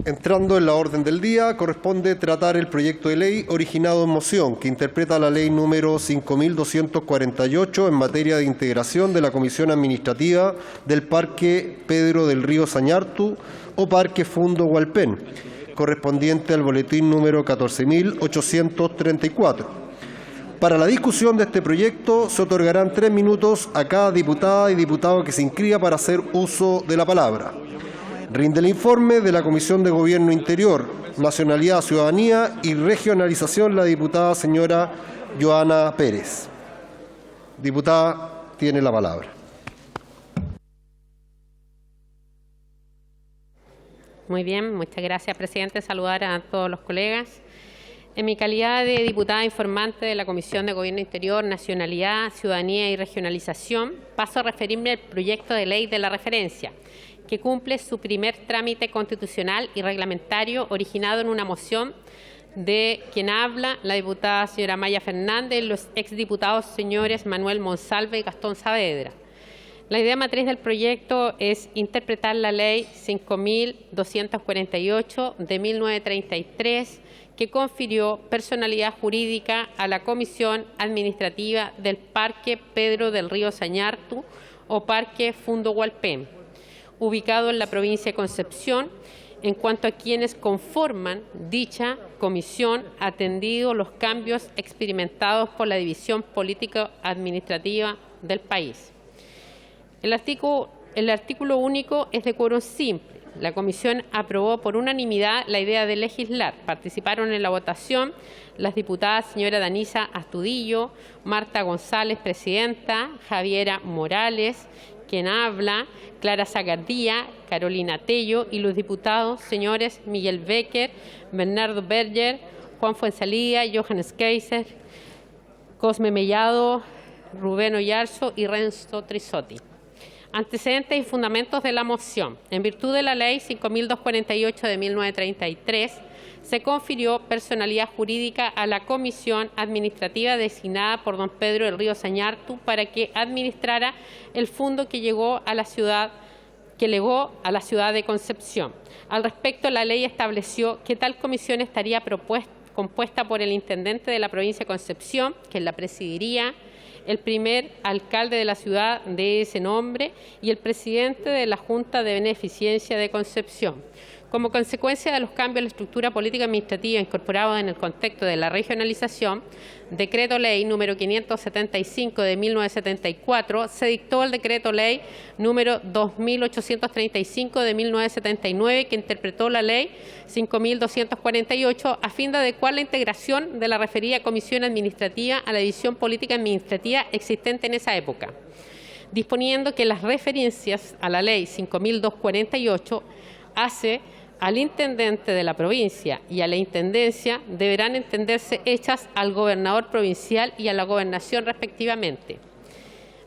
Entrando en la orden del día, corresponde tratar el proyecto de ley originado en moción, que interpreta la ley número 5248 en materia de integración de la Comisión Administrativa del Parque Pedro del Río Sañartu o Parque Fundo Hualpén, correspondiente al boletín número 14.834. Para la discusión de este proyecto se otorgarán 3 minutos a cada diputada y diputado que se inscriba para hacer uso de la palabra. Rinde el informe de la Comisión de Gobierno Interior, Nacionalidad, Ciudadanía y Regionalización la diputada señora Joana Pérez. Diputada, tiene la palabra. Muy bien, muchas gracias, presidente. Saludar a todos los colegas. En mi calidad de diputada informante de la Comisión de Gobierno Interior, Nacionalidad, Ciudadanía y Regionalización, paso a referirme al proyecto de ley de la referencia, que cumple su primer trámite constitucional y reglamentario originado en una moción de quien habla, la diputada señora Maya Fernández, y los exdiputados señores Manuel Monsalve y Gastón Saavedra. La idea matriz del proyecto es interpretar la Ley 5.248 de 1933, que confirió personalidad jurídica a la Comisión Administrativa del Parque Pedro del Río Sañartu o Parque Fundo Hualpén, ubicado en la provincia de Concepción, en cuanto a quienes conforman dicha comisión, atendido los cambios experimentados por la división político-administrativa del país. El artículo único es de quórum simple. La comisión aprobó por unanimidad la idea de legislar. Participaron en la votación las diputadas señora Danisa Astudillo, Marta González, presidenta, Javiera Morales, quien habla, Clara Zagardía, Carolina Tello, y los diputados señores Miguel Becker, Bernardo Berger, Juan Fuenzalía, Johannes Kaiser, Cosme Mellado, Rubén Oyarzo y Renzo Trisotti. Antecedentes y fundamentos de la moción. En virtud de la Ley 5.248 de 1933, se confirió personalidad jurídica a la Comisión Administrativa designada por don Pedro del Río Sañartu para que administrara el fondo que legó a la ciudad de Concepción. Al respecto, la ley estableció que tal comisión estaría compuesta por el intendente de la provincia de Concepción, que la presidiría, el primer alcalde de la ciudad de ese nombre y el presidente de la Junta de Beneficencia de Concepción. Como consecuencia de los cambios en la estructura política administrativa incorporados en el contexto de la regionalización, Decreto Ley número 575 de 1974, se dictó el Decreto Ley número 2835 de 1979, que interpretó la Ley 5.248 a fin de adecuar la integración de la referida Comisión Administrativa a la división política administrativa existente en esa época, disponiendo que las referencias a la Ley 5.248 hace al intendente de la provincia y a la intendencia deberán entenderse hechas al gobernador provincial y a la gobernación respectivamente.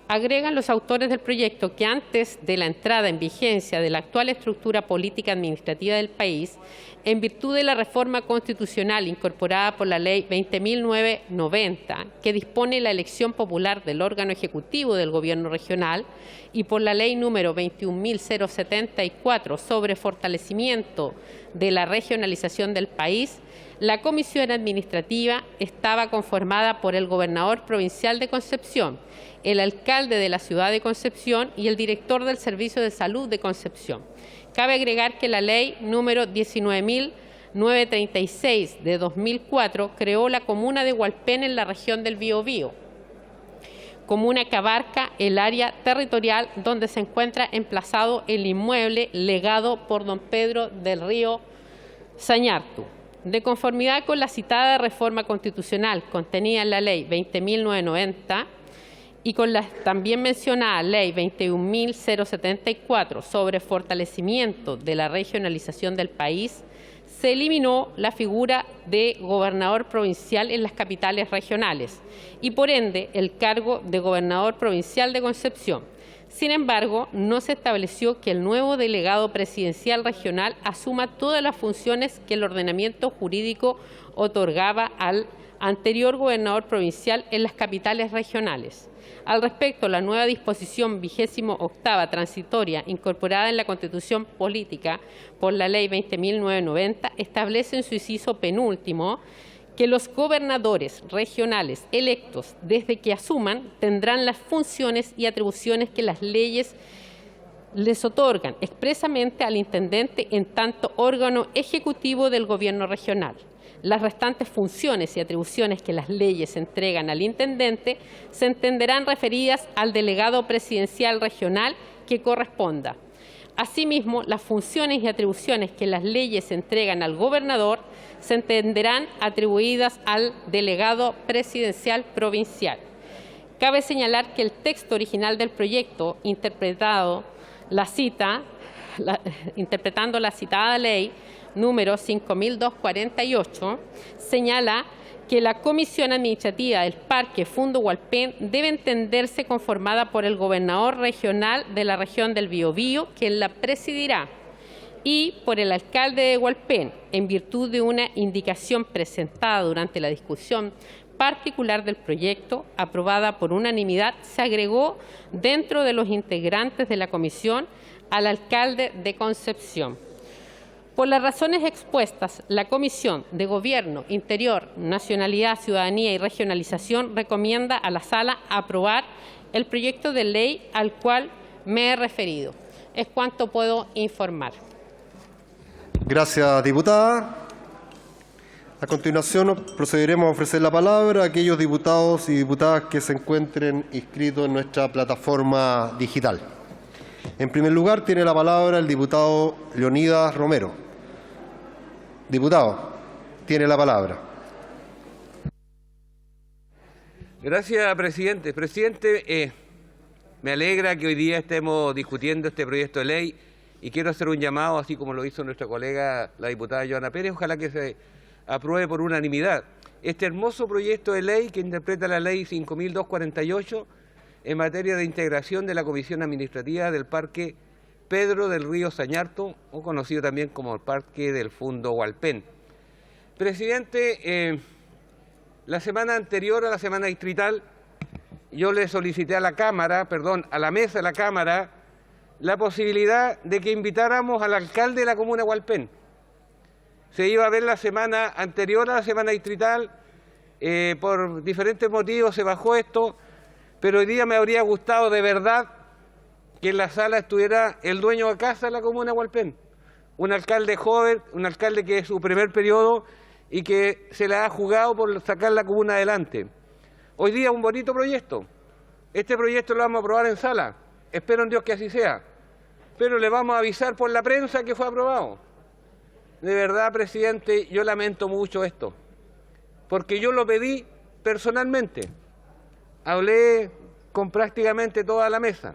Agregan los autores del proyecto que antes de la entrada en vigencia de la actual estructura política administrativa del país, en virtud de la reforma constitucional incorporada por la Ley 20.990, que dispone la elección popular del órgano ejecutivo del gobierno regional, y por la Ley número 21.074 sobre fortalecimiento de la regionalización del país, la Comisión Administrativa estaba conformada por el gobernador provincial de Concepción, el alcalde de la ciudad de Concepción y el director del Servicio de Salud de Concepción. Cabe agregar que la Ley número 19.936 de 2004 creó la comuna de Hualpén en la región del Biobío, comuna que abarca el área territorial donde se encuentra emplazado el inmueble legado por don Pedro del Río Sañartu. De conformidad con la citada reforma constitucional contenida en la Ley 20.990 y con la también mencionada Ley 21.074 sobre fortalecimiento de la regionalización del país, se eliminó la figura de gobernador provincial en las capitales regionales y, por ende, el cargo de gobernador provincial de Concepción. Sin embargo, no se estableció que el nuevo delegado presidencial regional asuma todas las funciones que el ordenamiento jurídico otorgaba al anterior gobernador provincial en las capitales regionales. Al respecto, la nueva disposición 28ª transitoria incorporada en la Constitución Política por la Ley 20.990 establece en su inciso penúltimo que los gobernadores regionales electos, desde que asuman, tendrán las funciones y atribuciones que las leyes les otorgan expresamente al intendente en tanto órgano ejecutivo del gobierno regional. Las restantes funciones y atribuciones que las leyes entregan al intendente se entenderán referidas al delegado presidencial regional que corresponda. Asimismo, las funciones y atribuciones que las leyes entregan al gobernador se entenderán atribuidas al delegado presidencial provincial. Cabe señalar que el texto original del proyecto, interpretando la citada ley número 5.248, señala que la Comisión Administrativa del Parque Fundo Hualpén debe entenderse conformada por el gobernador regional de la región del Biobío, quien la presidirá, y por el alcalde de Hualpén, en virtud de una indicación presentada durante la discusión particular del proyecto, aprobada por unanimidad, se agregó dentro de los integrantes de la comisión al alcalde de Concepción. Por las razones expuestas, la Comisión de Gobierno, Interior, Nacionalidad, Ciudadanía y Regionalización recomienda a la Sala aprobar el proyecto de ley al cual me he referido. Es cuanto puedo informar. Gracias, diputada. A continuación, procederemos a ofrecer la palabra a aquellos diputados y diputadas que se encuentren inscritos en nuestra plataforma digital. En primer lugar, tiene la palabra el diputado Leonidas Romero. Diputado, tiene la palabra. Gracias, presidente. Presidente, me alegra que hoy día estemos discutiendo este proyecto de ley y quiero hacer un llamado, así como lo hizo nuestra colega, la diputada Joana Pérez, ojalá que se apruebe por unanimidad este hermoso proyecto de ley que interpreta la Ley 5.248 en materia de integración de la Comisión Administrativa del Parque Pedro del Río Sañarto, o conocido también como el Parque del Fundo Hualpén. Presidente, la semana anterior a la semana distrital, yo le solicité a la Cámara, a la mesa de la Cámara, la posibilidad de que invitáramos al alcalde de la comuna de Hualpén. Se iba a ver la semana anterior a la semana distrital, por diferentes motivos se bajó esto, pero hoy día me habría gustado de verdad que en la sala estuviera el dueño de casa de la comuna de Hualpén, un alcalde joven, un alcalde que es su primer periodo y que se la ha jugado por sacar la comuna adelante. Hoy día un bonito proyecto. Este proyecto lo vamos a aprobar en sala. Espero en Dios que así sea. Pero le vamos a avisar por la prensa que fue aprobado. De verdad, presidente, yo lamento mucho esto, porque yo lo pedí personalmente. Hablé con prácticamente toda la mesa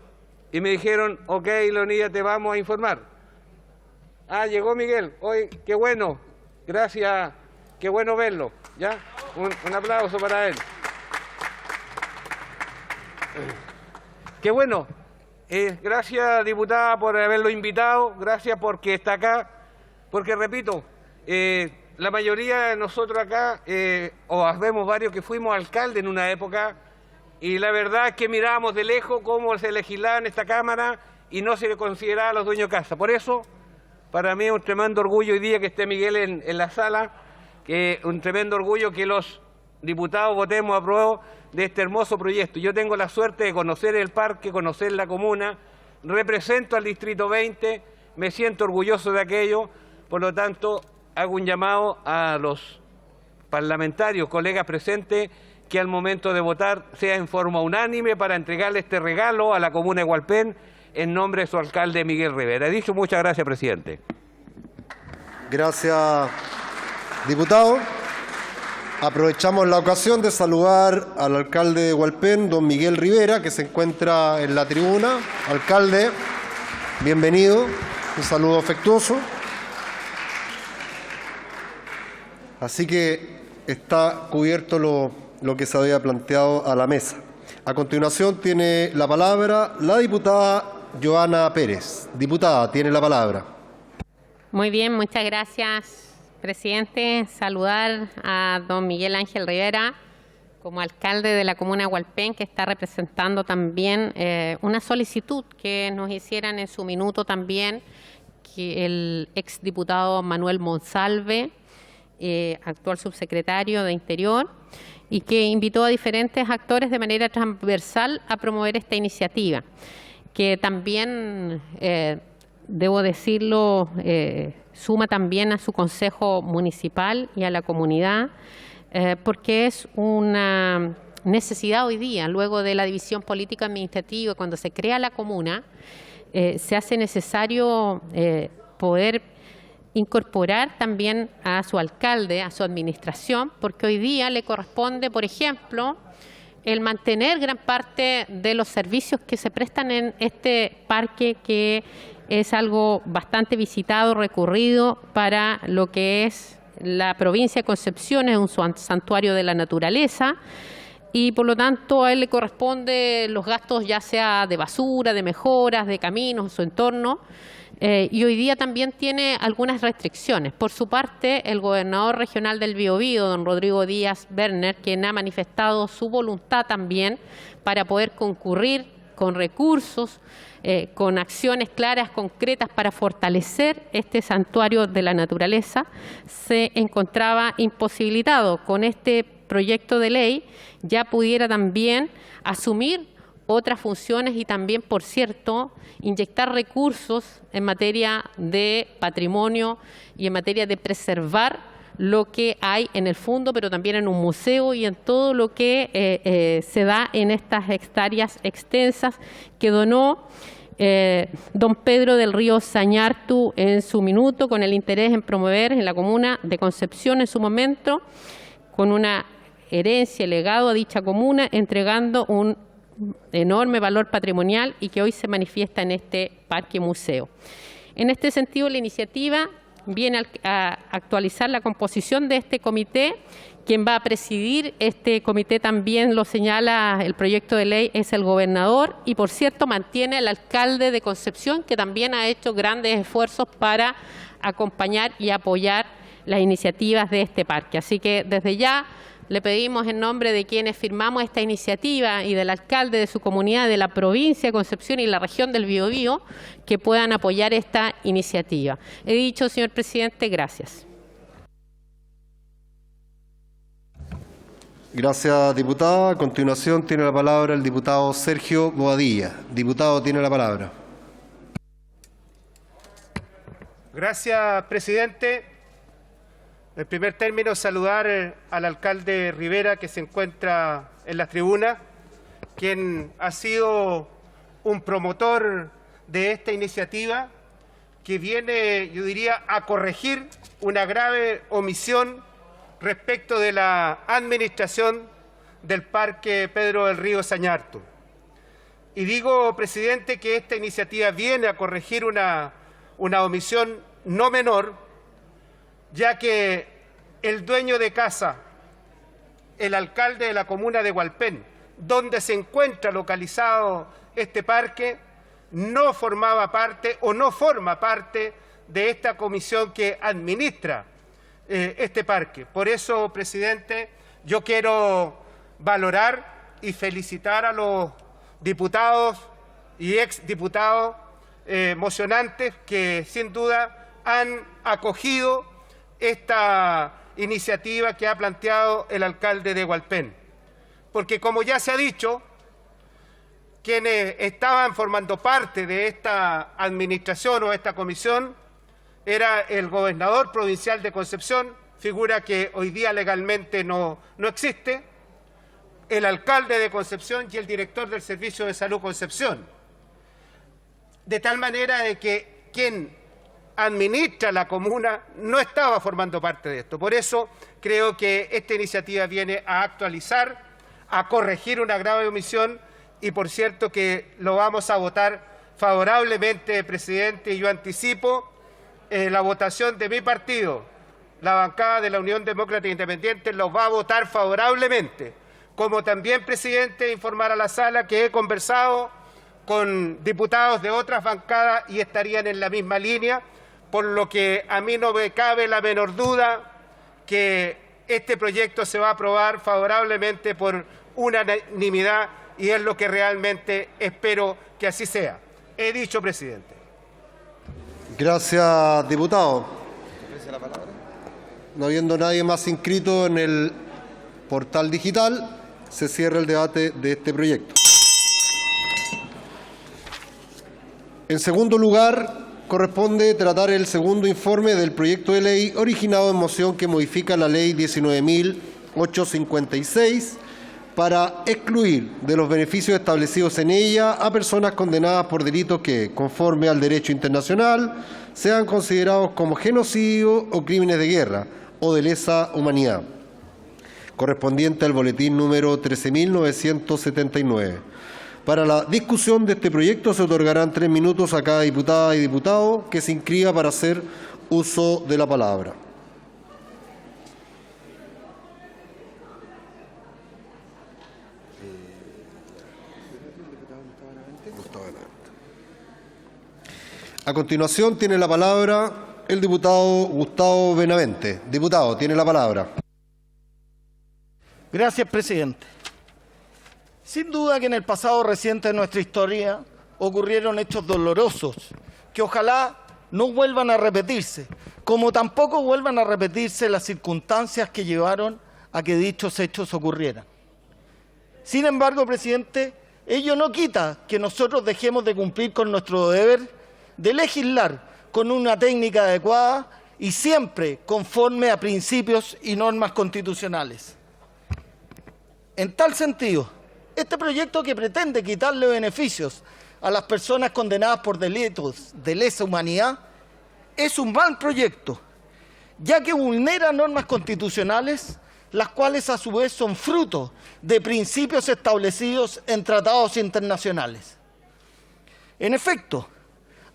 y me dijeron, ok, Leonidas, te vamos a informar. Ah, llegó Miguel. Hoy, qué bueno, gracias, qué bueno verlo. ¿Ya? Un aplauso para él. Qué bueno. Gracias, diputada, por haberlo invitado. Gracias porque está acá. Porque, repito, la mayoría de nosotros acá, o vemos varios que fuimos alcalde en una época, y la verdad es que mirábamos de lejos cómo se legislaba en esta Cámara y no se le consideraba a los dueños de casa. Por eso, para mí es un tremendo orgullo hoy día que esté Miguel en la sala, que un tremendo orgullo que los diputados votemos a prueba de este hermoso proyecto. Yo tengo la suerte de conocer el parque, conocer la comuna, represento al Distrito 20, me siento orgulloso de aquello, por lo tanto hago un llamado a los parlamentarios, colegas presentes, que al momento de votar sea en forma unánime para entregarle este regalo a la comuna de Hualpén en nombre de su alcalde Miguel Rivera. He dicho, muchas gracias, presidente. Gracias, diputado. Aprovechamos la ocasión de saludar al alcalde de Hualpén, don Miguel Rivera, que se encuentra en la tribuna. Alcalde, bienvenido. Un saludo afectuoso. Así que está cubierto lo que se había planteado a la mesa. A continuación tiene la palabra la diputada Joana Pérez. Diputada, tiene la palabra. Muy bien, muchas gracias, Presidente, saludar a don Miguel Ángel Rivera como alcalde de la comuna de Hualpén, que está representando también una solicitud que nos hicieran en su minuto también que el exdiputado Manuel Monsalve, actual subsecretario de Interior, y que invitó a diferentes actores de manera transversal a promover esta iniciativa, que también, debo decirlo, suma también a su consejo municipal y a la comunidad, porque es una necesidad hoy día, luego de la división política administrativa, cuando se crea la comuna, se hace necesario poder incorporar también a su alcalde, a su administración, porque hoy día le corresponde, por ejemplo, el mantener gran parte de los servicios que se prestan en este parque, que es algo bastante visitado, recurrido para lo que es la provincia de Concepción, es un santuario de la naturaleza, y por lo tanto a él le corresponde los gastos ya sea de basura, de mejoras, de caminos en su entorno, y hoy día también tiene algunas restricciones. Por su parte, el gobernador regional del Biobío, don Rodrigo Díaz Werner, quien ha manifestado su voluntad también para poder concurrir con recursos, con acciones claras, concretas para fortalecer este santuario de la naturaleza, se encontraba imposibilitado. Con este proyecto de ley ya pudiera también asumir otras funciones y también, por cierto, inyectar recursos en materia de patrimonio y en materia de preservar lo que hay en el fondo, pero también en un museo y en todo lo que se da en estas hectáreas extensas que donó don Pedro del Río Sañartu en su minuto, con el interés en promover en la comuna de Concepción en su momento, con una herencia, legado a dicha comuna, entregando un enorme valor patrimonial y que hoy se manifiesta en este parque museo. En este sentido, la iniciativa viene a actualizar la composición de este comité. Quien va a presidir este comité, también lo señala el proyecto de ley, es el gobernador, y por cierto mantiene al alcalde de Concepción, que también ha hecho grandes esfuerzos para acompañar y apoyar las iniciativas de este parque. Así que desde ya le pedimos en nombre de quienes firmamos esta iniciativa y del alcalde de su comunidad, de la provincia de Concepción y la región del Biobío, que puedan apoyar esta iniciativa. He dicho, señor presidente, gracias. Gracias, diputada. A continuación tiene la palabra el diputado Sergio Boadilla. Diputado, tiene la palabra. Gracias, presidente. En primer término, saludar al alcalde Rivera, que se encuentra en la tribuna, quien ha sido un promotor de esta iniciativa que viene, yo diría, a corregir una grave omisión respecto de la administración del Parque Pedro del Río Sañartu. Y digo, presidente, que esta iniciativa viene a corregir una omisión no menor, ya que el dueño de casa, el alcalde de la comuna de Hualpén, donde se encuentra localizado este parque, no formaba parte o no forma parte de esta comisión que administra este parque. Por eso, presidente, yo quiero valorar y felicitar a los diputados y exdiputados mocionantes que sin duda han acogido esta iniciativa que ha planteado el alcalde de Hualpén. Porque, como ya se ha dicho, quienes estaban formando parte de esta administración o esta comisión era el gobernador provincial de Concepción, figura que hoy día legalmente no existe, el alcalde de Concepción y el director del Servicio de Salud Concepción. De tal manera de que quien administra la comuna no estaba formando parte de esto. Por eso creo que esta iniciativa viene a actualizar, a corregir una grave omisión y, por cierto, que lo vamos a votar favorablemente, presidente, y yo anticipo la votación de mi partido. La bancada de la Unión Demócrata Independiente los va a votar favorablemente. Como también, presidente, informar a la sala que he conversado con diputados de otras bancadas y estarían en la misma línea, por lo que a mí no me cabe la menor duda que este proyecto se va a aprobar favorablemente por unanimidad y es lo que realmente espero que así sea. He dicho, presidente. Gracias, diputado. No habiendo nadie más inscrito en el portal digital, se cierra el debate de este proyecto. En segundo lugar, corresponde tratar el segundo informe del proyecto de ley originado en moción que modifica la Ley 19.856 para excluir de los beneficios establecidos en ella a personas condenadas por delitos que, conforme al derecho internacional, sean considerados como genocidio o crímenes de guerra o de lesa humanidad, correspondiente al boletín número 13.979. Para la discusión de este proyecto se otorgarán 3 minutos a cada diputada y diputado que se inscriba para hacer uso de la palabra. A continuación tiene la palabra el diputado Gustavo Benavente. Diputado, tiene la palabra. Gracias, presidente. Sin duda que en el pasado reciente de nuestra historia ocurrieron hechos dolorosos que ojalá no vuelvan a repetirse, como tampoco vuelvan a repetirse las circunstancias que llevaron a que dichos hechos ocurrieran. Sin embargo, presidente, ello no quita que nosotros dejemos de cumplir con nuestro deber de legislar con una técnica adecuada y siempre conforme a principios y normas constitucionales. En tal sentido, este proyecto que pretende quitarle beneficios a las personas condenadas por delitos de lesa humanidad es un mal proyecto, ya que vulnera normas constitucionales, las cuales a su vez son fruto de principios establecidos en tratados internacionales. En efecto,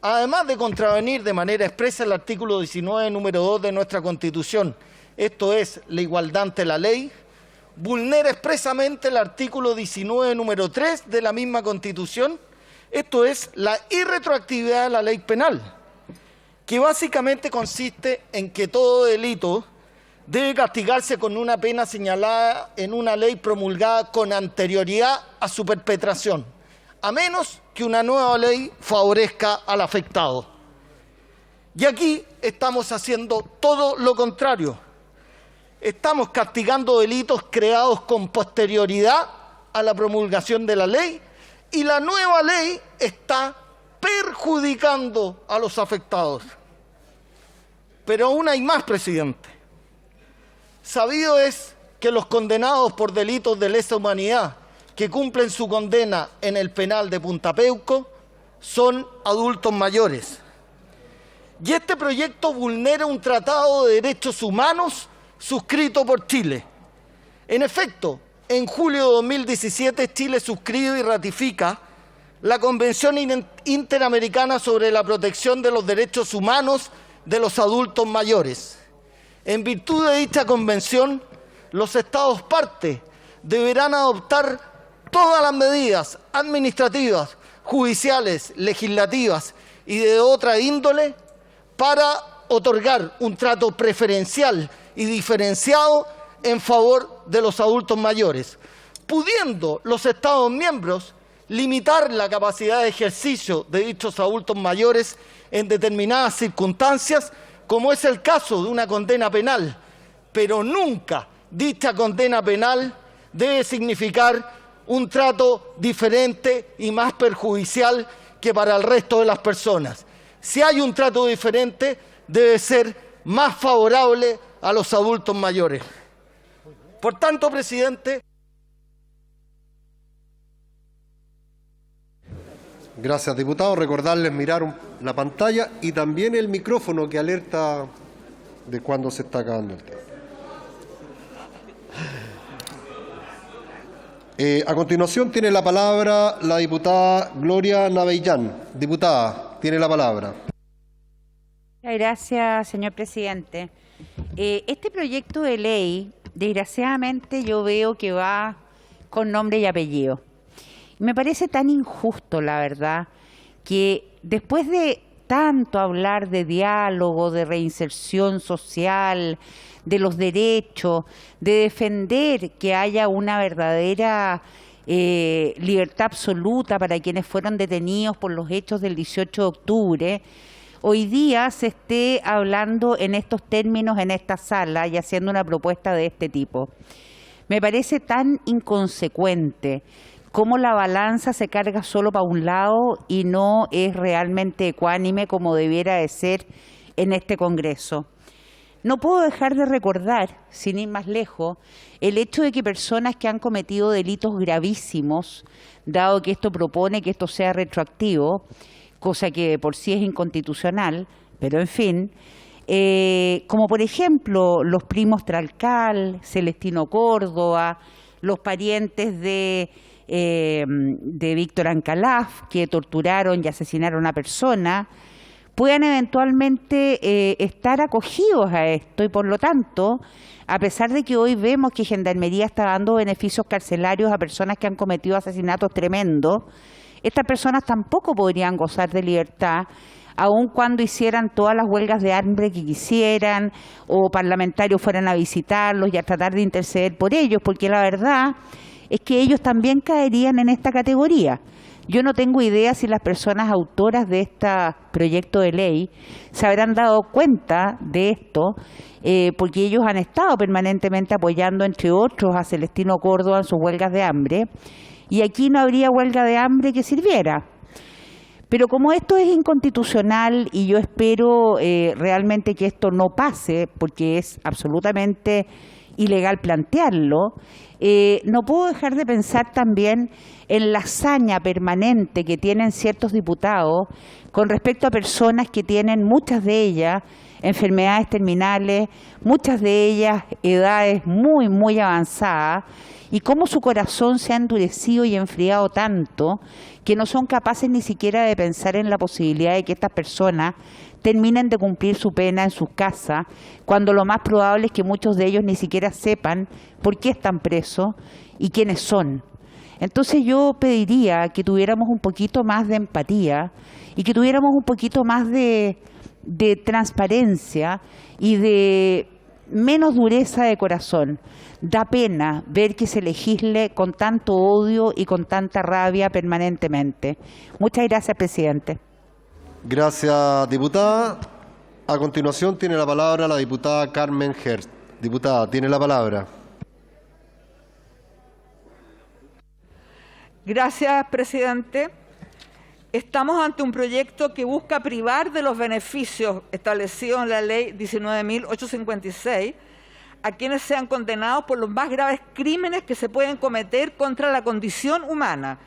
además de contravenir de manera expresa el artículo 19, número 2 de nuestra Constitución, esto es, la igualdad ante la ley, vulnera expresamente el artículo 19, número 3 de la misma Constitución, esto es, la irretroactividad de la ley penal, que básicamente consiste en que todo delito debe castigarse con una pena señalada en una ley promulgada con anterioridad a su perpetración, a menos que una nueva ley favorezca al afectado. Y aquí estamos haciendo todo lo contrario. Estamos castigando delitos creados con posterioridad a la promulgación de la ley y la nueva ley está perjudicando a los afectados. Pero aún hay más, presidente. Sabido es que los condenados por delitos de lesa humanidad que cumplen su condena en el penal de Punta Peuco son adultos mayores. Y este proyecto vulnera un tratado de derechos humanos suscrito por Chile. En efecto, en julio de 2017 Chile suscribe y ratifica la Convención Interamericana sobre la Protección de los Derechos Humanos de los Adultos Mayores. En virtud de dicha convención, los Estados partes deberán adoptar todas las medidas administrativas, judiciales, legislativas y de otra índole para otorgar un trato preferencial y diferenciado en favor de los adultos mayores, pudiendo los Estados miembros limitar la capacidad de ejercicio de dichos adultos mayores en determinadas circunstancias, como es el caso de una condena penal, pero nunca dicha condena penal debe significar un trato diferente y más perjudicial que para el resto de las personas. Si hay un trato diferente, debe ser más favorable a los adultos mayores. Por tanto, presidente. Gracias, diputado. Recordarles mirar la pantalla y también el micrófono que alerta de cuando se está acabando el tiempo. A continuación tiene la palabra la diputada Gloria Navellán. Diputada, tiene la palabra. Gracias, señor presidente. Este proyecto de ley, desgraciadamente, yo veo que va con nombre y apellido. Me parece tan injusto, la verdad, que después de tanto hablar de diálogo, de reinserción social, de los derechos, de defender que haya una verdadera libertad absoluta para quienes fueron detenidos por los hechos del 18 de octubre, hoy día se esté hablando en estos términos en esta sala y haciendo una propuesta de este tipo. Me parece tan inconsecuente cómo la balanza se carga solo para un lado y no es realmente ecuánime como debiera de ser en este Congreso. No puedo dejar de recordar, sin ir más lejos, el hecho de que personas que han cometido delitos gravísimos, dado que esto propone que esto sea retroactivo, cosa que por sí es inconstitucional, pero en fin, como por ejemplo los primos Tralcal, Celestino Córdoba, los parientes de Víctor Ancalaf, que torturaron y asesinaron a una persona, puedan eventualmente estar acogidos a esto y por lo tanto, a pesar de que hoy vemos que Gendarmería está dando beneficios carcelarios a personas que han cometido asesinatos tremendos, estas personas tampoco podrían gozar de libertad, aun cuando hicieran todas las huelgas de hambre que quisieran o parlamentarios fueran a visitarlos y a tratar de interceder por ellos, porque la verdad es que ellos también caerían en esta categoría. Yo no tengo idea si las personas autoras de este proyecto de ley se habrán dado cuenta de esto, porque ellos han estado permanentemente apoyando, entre otros, a Celestino Córdoba en sus huelgas de hambre, y aquí no habría huelga de hambre que sirviera. Pero como esto es inconstitucional y yo espero realmente que esto no pase, porque es absolutamente ilegal plantearlo, no puedo dejar de pensar también en la hazaña permanente que tienen ciertos diputados con respecto a personas que tienen, muchas de ellas, enfermedades terminales, muchas de ellas edades muy, muy avanzadas, y cómo su corazón se ha endurecido y enfriado tanto que no son capaces ni siquiera de pensar en la posibilidad de que estas personas terminen de cumplir su pena en sus casas, cuando lo más probable es que muchos de ellos ni siquiera sepan por qué están presos y quiénes son. Entonces yo pediría que tuviéramos un poquito más de empatía y que tuviéramos un poquito más de transparencia y de menos dureza de corazón. Da pena ver que se legisle con tanto odio y con tanta rabia permanentemente. Muchas gracias, presidente. Gracias, diputada. A continuación tiene la palabra la diputada Carmen Hertz. Diputada, tiene la palabra. Gracias, presidente. Estamos ante un proyecto que busca privar de los beneficios establecidos en la ley 19.856 a quienes sean condenados por los más graves crímenes que se pueden cometer contra la condición humana,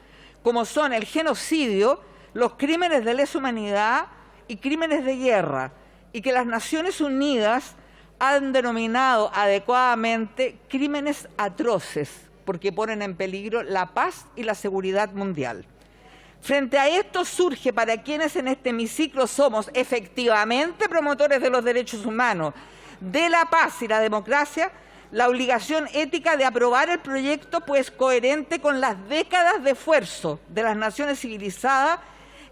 como son el genocidio, los crímenes de lesa humanidad y crímenes de guerra, y que las Naciones Unidas han denominado adecuadamente crímenes atroces, porque ponen en peligro la paz y la seguridad mundial. Frente a esto surge para quienes en este hemiciclo somos efectivamente promotores de los derechos humanos, de la paz y la democracia, la obligación ética de aprobar el proyecto, pues coherente con las décadas de esfuerzo de las naciones civilizadas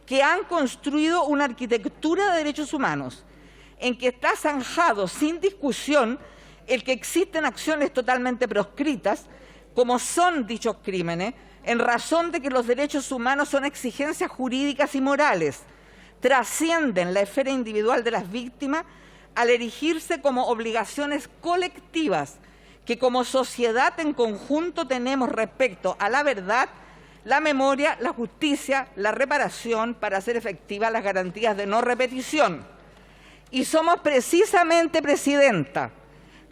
que han construido una arquitectura de derechos humanos, en que está zanjado sin discusión el que existen acciones totalmente proscritas, como son dichos crímenes, en razón de que los derechos humanos son exigencias jurídicas y morales, trascienden la esfera individual de las víctimas al erigirse como obligaciones colectivas que como sociedad en conjunto tenemos respecto a la verdad, la memoria, la justicia, la reparación para hacer efectivas las garantías de no repetición. Y somos precisamente, presidenta,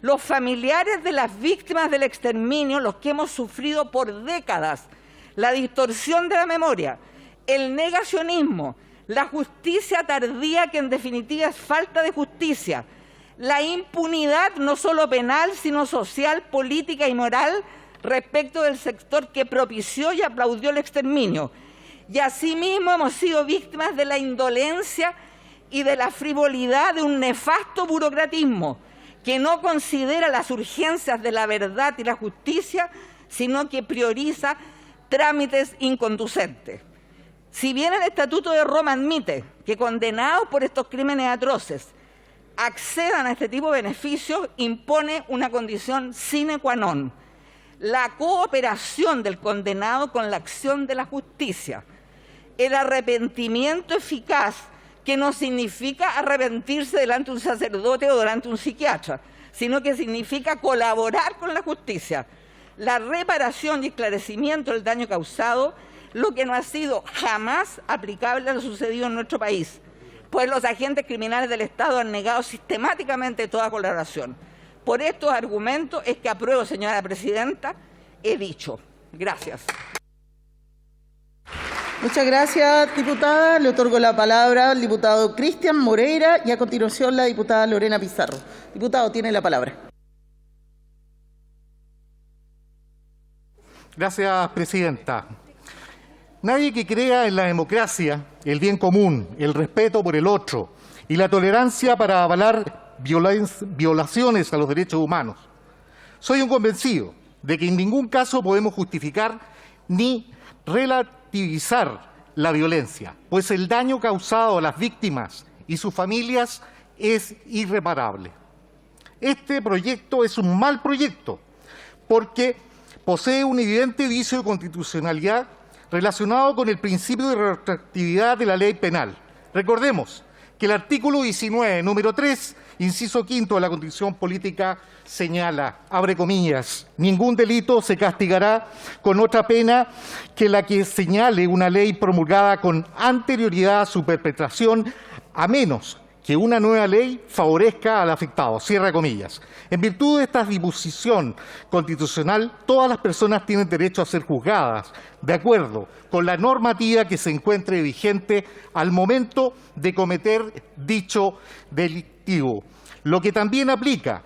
los familiares de las víctimas del exterminio los que hemos sufrido por décadas la distorsión de la memoria, el negacionismo, la justicia tardía, que en definitiva es falta de justicia, la impunidad no solo penal, sino social, política y moral respecto del sector que propició y aplaudió el exterminio. Y asimismo hemos sido víctimas de la indolencia y de la frivolidad de un nefasto burocratismo que no considera las urgencias de la verdad y la justicia, sino que prioriza trámites inconducentes. Si bien el Estatuto de Roma admite que condenados por estos crímenes atroces accedan a este tipo de beneficios, impone una condición sine qua non: la cooperación del condenado con la acción de la justicia, el arrepentimiento eficaz, que no significa arrepentirse delante de un sacerdote o delante de un psiquiatra, sino que significa colaborar con la justicia, la reparación y esclarecimiento del daño causado, lo que no ha sido jamás aplicable a lo sucedido en nuestro país, pues los agentes criminales del Estado han negado sistemáticamente toda colaboración. Por estos argumentos es que apruebo, señora presidenta, he dicho. Gracias. Muchas gracias, diputada. Le otorgo la palabra al diputado Cristian Moreira y a continuación la diputada Lorena Pizarro. Diputado, tiene la palabra. Gracias, presidenta. Nadie que crea en la democracia, el bien común, el respeto por el otro y la tolerancia para avalar violaciones a los derechos humanos. Soy un convencido de que en ningún caso podemos justificar ni relativizar la violencia, pues el daño causado a las víctimas y sus familias es irreparable. Este proyecto es un mal proyecto porque posee un evidente vicio de constitucionalidad relacionado con el principio de retroactividad de la ley penal. Recordemos que el artículo 19, número 3, inciso quinto de la Constitución Política señala, abre comillas, ningún delito se castigará con otra pena que la que señale una ley promulgada con anterioridad a su perpetración, a menos que una nueva ley favorezca al afectado, cierra comillas. En virtud de esta disposición constitucional, todas las personas tienen derecho a ser juzgadas de acuerdo con la normativa que se encuentre vigente al momento de cometer dicho delictivo, lo que también aplica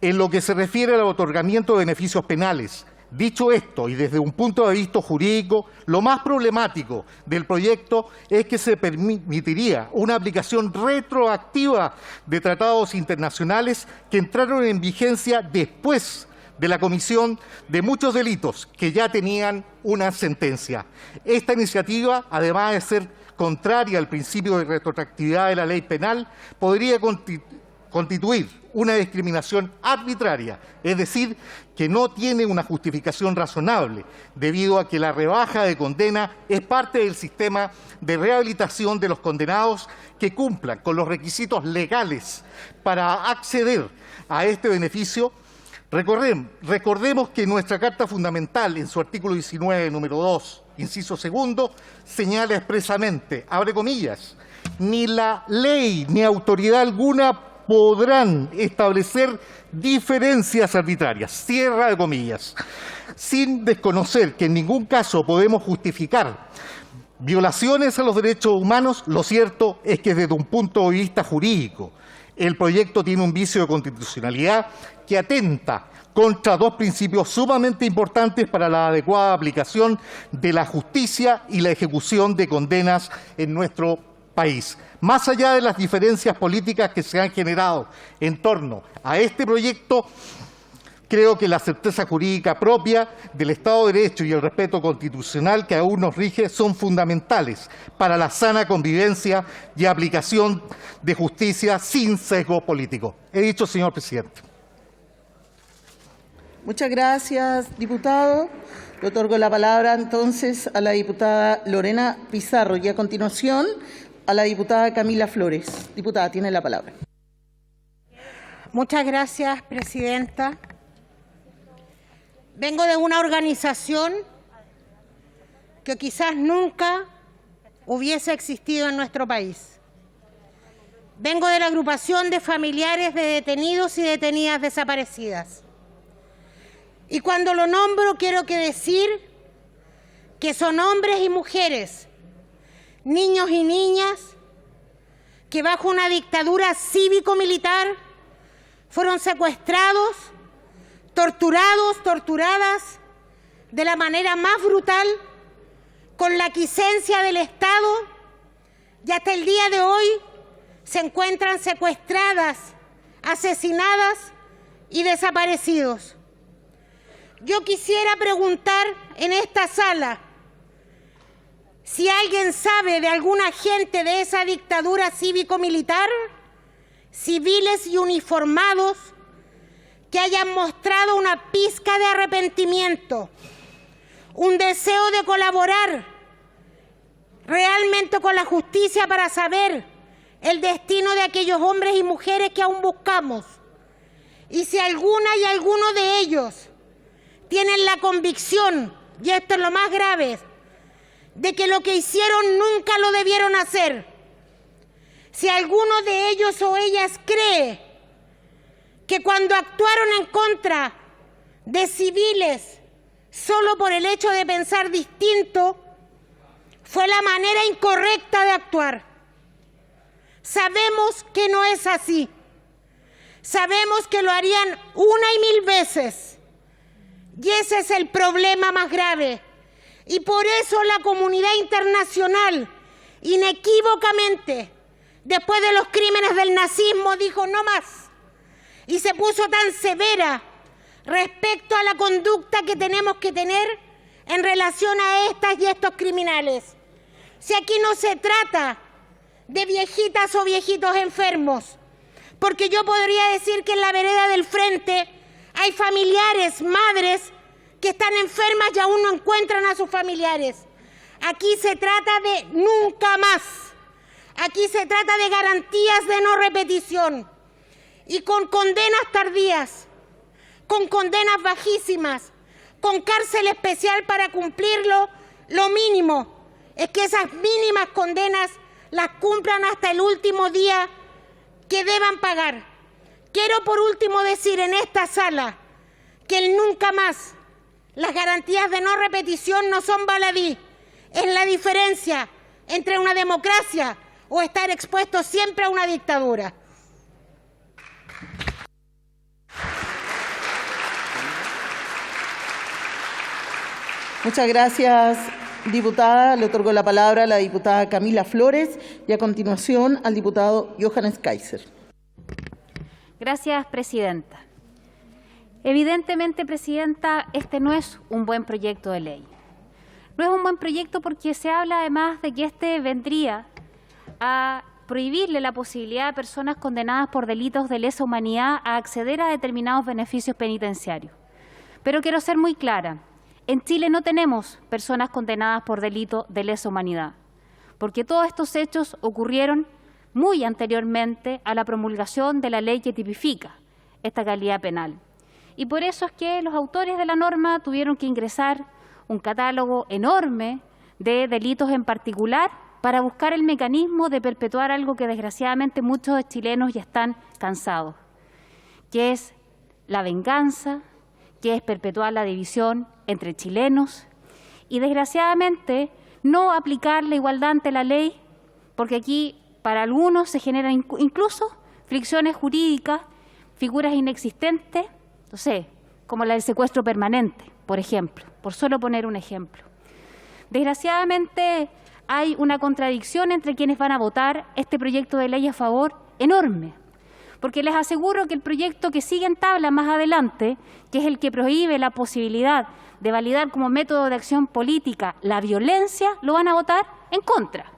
en lo que se refiere al otorgamiento de beneficios penales. Dicho esto, y desde un punto de vista jurídico, lo más problemático del proyecto es que se permitiría una aplicación retroactiva de tratados internacionales que entraron en vigencia después de la comisión de muchos delitos que ya tenían una sentencia. Esta iniciativa, además de ser contraria al principio de retroactividad de la ley penal, podría constituir una discriminación arbitraria, es decir, que no tiene una justificación razonable, debido a que la rebaja de condena es parte del sistema de rehabilitación de los condenados que cumplan con los requisitos legales para acceder a este beneficio. Recordemos que nuestra Carta Fundamental, en su artículo 19, número 2, inciso segundo, señala expresamente, abre comillas, ni la ley ni autoridad alguna podrán establecer diferencias arbitrarias, cierra de comillas, sin desconocer que en ningún caso podemos justificar violaciones a los derechos humanos. Lo cierto es que desde un punto de vista jurídico, el proyecto tiene un vicio de constitucionalidad que atenta contra dos principios sumamente importantes para la adecuada aplicación de la justicia y la ejecución de condenas en nuestro país. Más allá de las diferencias políticas que se han generado en torno a este proyecto, creo que la certeza jurídica propia del Estado de Derecho y el respeto constitucional que aún nos rige son fundamentales para la sana convivencia y aplicación de justicia sin sesgo político. He dicho, señor presidente. Muchas gracias, diputado. Le otorgo la palabra entonces a la diputada Lorena Pizarro y a continuación a la diputada Camila Flores. Diputada, tiene la palabra. Muchas gracias, presidenta. Vengo de una organización que quizás nunca hubiese existido en nuestro país. Vengo de la agrupación de familiares de detenidos y detenidas desaparecidas. Y cuando lo nombro, quiero decir que son hombres y mujeres, niños y niñas, que bajo una dictadura cívico-militar fueron secuestrados, torturados, torturadas de la manera más brutal, con la aquiescencia del Estado, y hasta el día de hoy se encuentran secuestradas, asesinadas y desaparecidos. Yo quisiera preguntar en esta sala Si alguien sabe de algún agente de esa dictadura cívico-militar, civiles y uniformados, que hayan mostrado una pizca de arrepentimiento, un deseo de colaborar realmente con la justicia para saber el destino de aquellos hombres y mujeres que aún buscamos. Y si alguna y alguno de ellos tienen la convicción, y esto es lo más grave, de que lo que hicieron nunca lo debieron hacer, si alguno de ellos o ellas cree que cuando actuaron en contra de civiles solo por el hecho de pensar distinto, fue la manera incorrecta de actuar. Sabemos que no es así. Sabemos que lo harían una y mil veces. Y ese es el problema más grave. Y por eso la comunidad internacional, inequívocamente, después de los crímenes del nazismo, dijo no más. Y se puso tan severa respecto a la conducta que tenemos que tener en relación a estas y estos criminales. Si aquí no se trata de viejitas o viejitos enfermos, porque yo podría decir que en la vereda del frente hay familiares, madres, que están enfermas y aún no encuentran a sus familiares. Aquí se trata de nunca más. Aquí se trata de garantías de no repetición. Y con condenas tardías, con condenas bajísimas, con cárcel especial para cumplirlo, lo mínimo es que esas mínimas condenas las cumplan hasta el último día que deban pagar. Quiero por último decir en esta sala que el nunca más, las garantías de no repetición no son baladí. Es la diferencia entre una democracia o estar expuesto siempre a una dictadura. Muchas gracias, diputada. Le otorgo la palabra a la diputada Camila Flores y a continuación al diputado Johannes Kaiser. Gracias, presidenta. Evidentemente, presidenta, este no es un buen proyecto de ley. No es un buen proyecto porque se habla además de que este vendría a prohibirle la posibilidad a personas condenadas por delitos de lesa humanidad a acceder a determinados beneficios penitenciarios. Pero quiero ser muy clara. En Chile no tenemos personas condenadas por delito de lesa humanidad, porque todos estos hechos ocurrieron muy anteriormente a la promulgación de la ley que tipifica esta calidad penal. Y por eso es que los autores de la norma tuvieron que ingresar un catálogo enorme de delitos en particular para buscar el mecanismo de perpetuar algo que desgraciadamente muchos chilenos ya están cansados, que es la venganza, que es perpetuar la división entre chilenos y, desgraciadamente, no aplicar la igualdad ante la ley, porque aquí para algunos se generan incluso fricciones jurídicas, figuras inexistentes, no sé, como la del secuestro permanente, por ejemplo, por solo poner un ejemplo. Desgraciadamente hay una contradicción entre quienes van a votar este proyecto de ley a favor enorme, porque les aseguro que el proyecto que sigue en tabla más adelante, que es el que prohíbe la posibilidad de validar como método de acción política la violencia, lo van a votar en contra.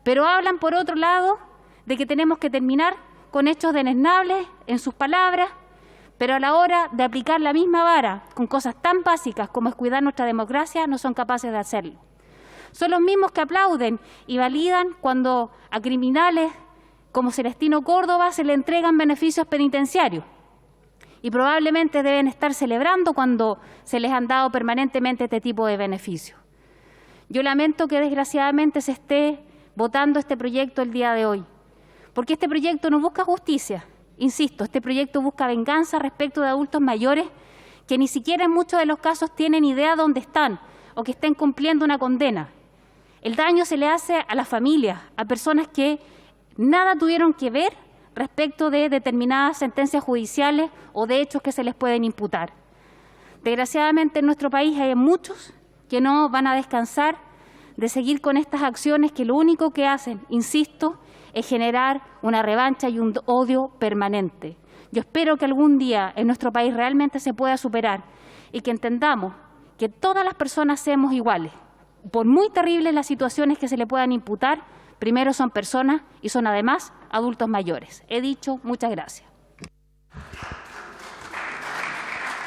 Pero hablan, por otro lado, de que tenemos que terminar con hechos deleznables, en sus palabras, pero a la hora de aplicar la misma vara con cosas tan básicas como es cuidar nuestra democracia, no son capaces de hacerlo. Son los mismos que aplauden y validan cuando a criminales como Celestino Córdoba se le entregan beneficios penitenciarios. Y probablemente deben estar celebrando cuando se les han dado permanentemente este tipo de beneficios. Yo lamento que desgraciadamente se esté votando este proyecto el día de hoy, porque este proyecto no busca justicia. Insisto, este proyecto busca venganza respecto de adultos mayores que ni siquiera en muchos de los casos tienen idea dónde están o que estén cumpliendo una condena. El daño se le hace a las familias, a personas que nada tuvieron que ver respecto de determinadas sentencias judiciales o de hechos que se les pueden imputar. Desgraciadamente en nuestro país hay muchos que no van a descansar de seguir con estas acciones que lo único que hacen, insisto, es generar una revancha y un odio permanente. Yo espero que algún día en nuestro país realmente se pueda superar y que entendamos que todas las personas somos iguales, por muy terribles las situaciones que se le puedan imputar, primero son personas y son además adultos mayores. He dicho, muchas gracias.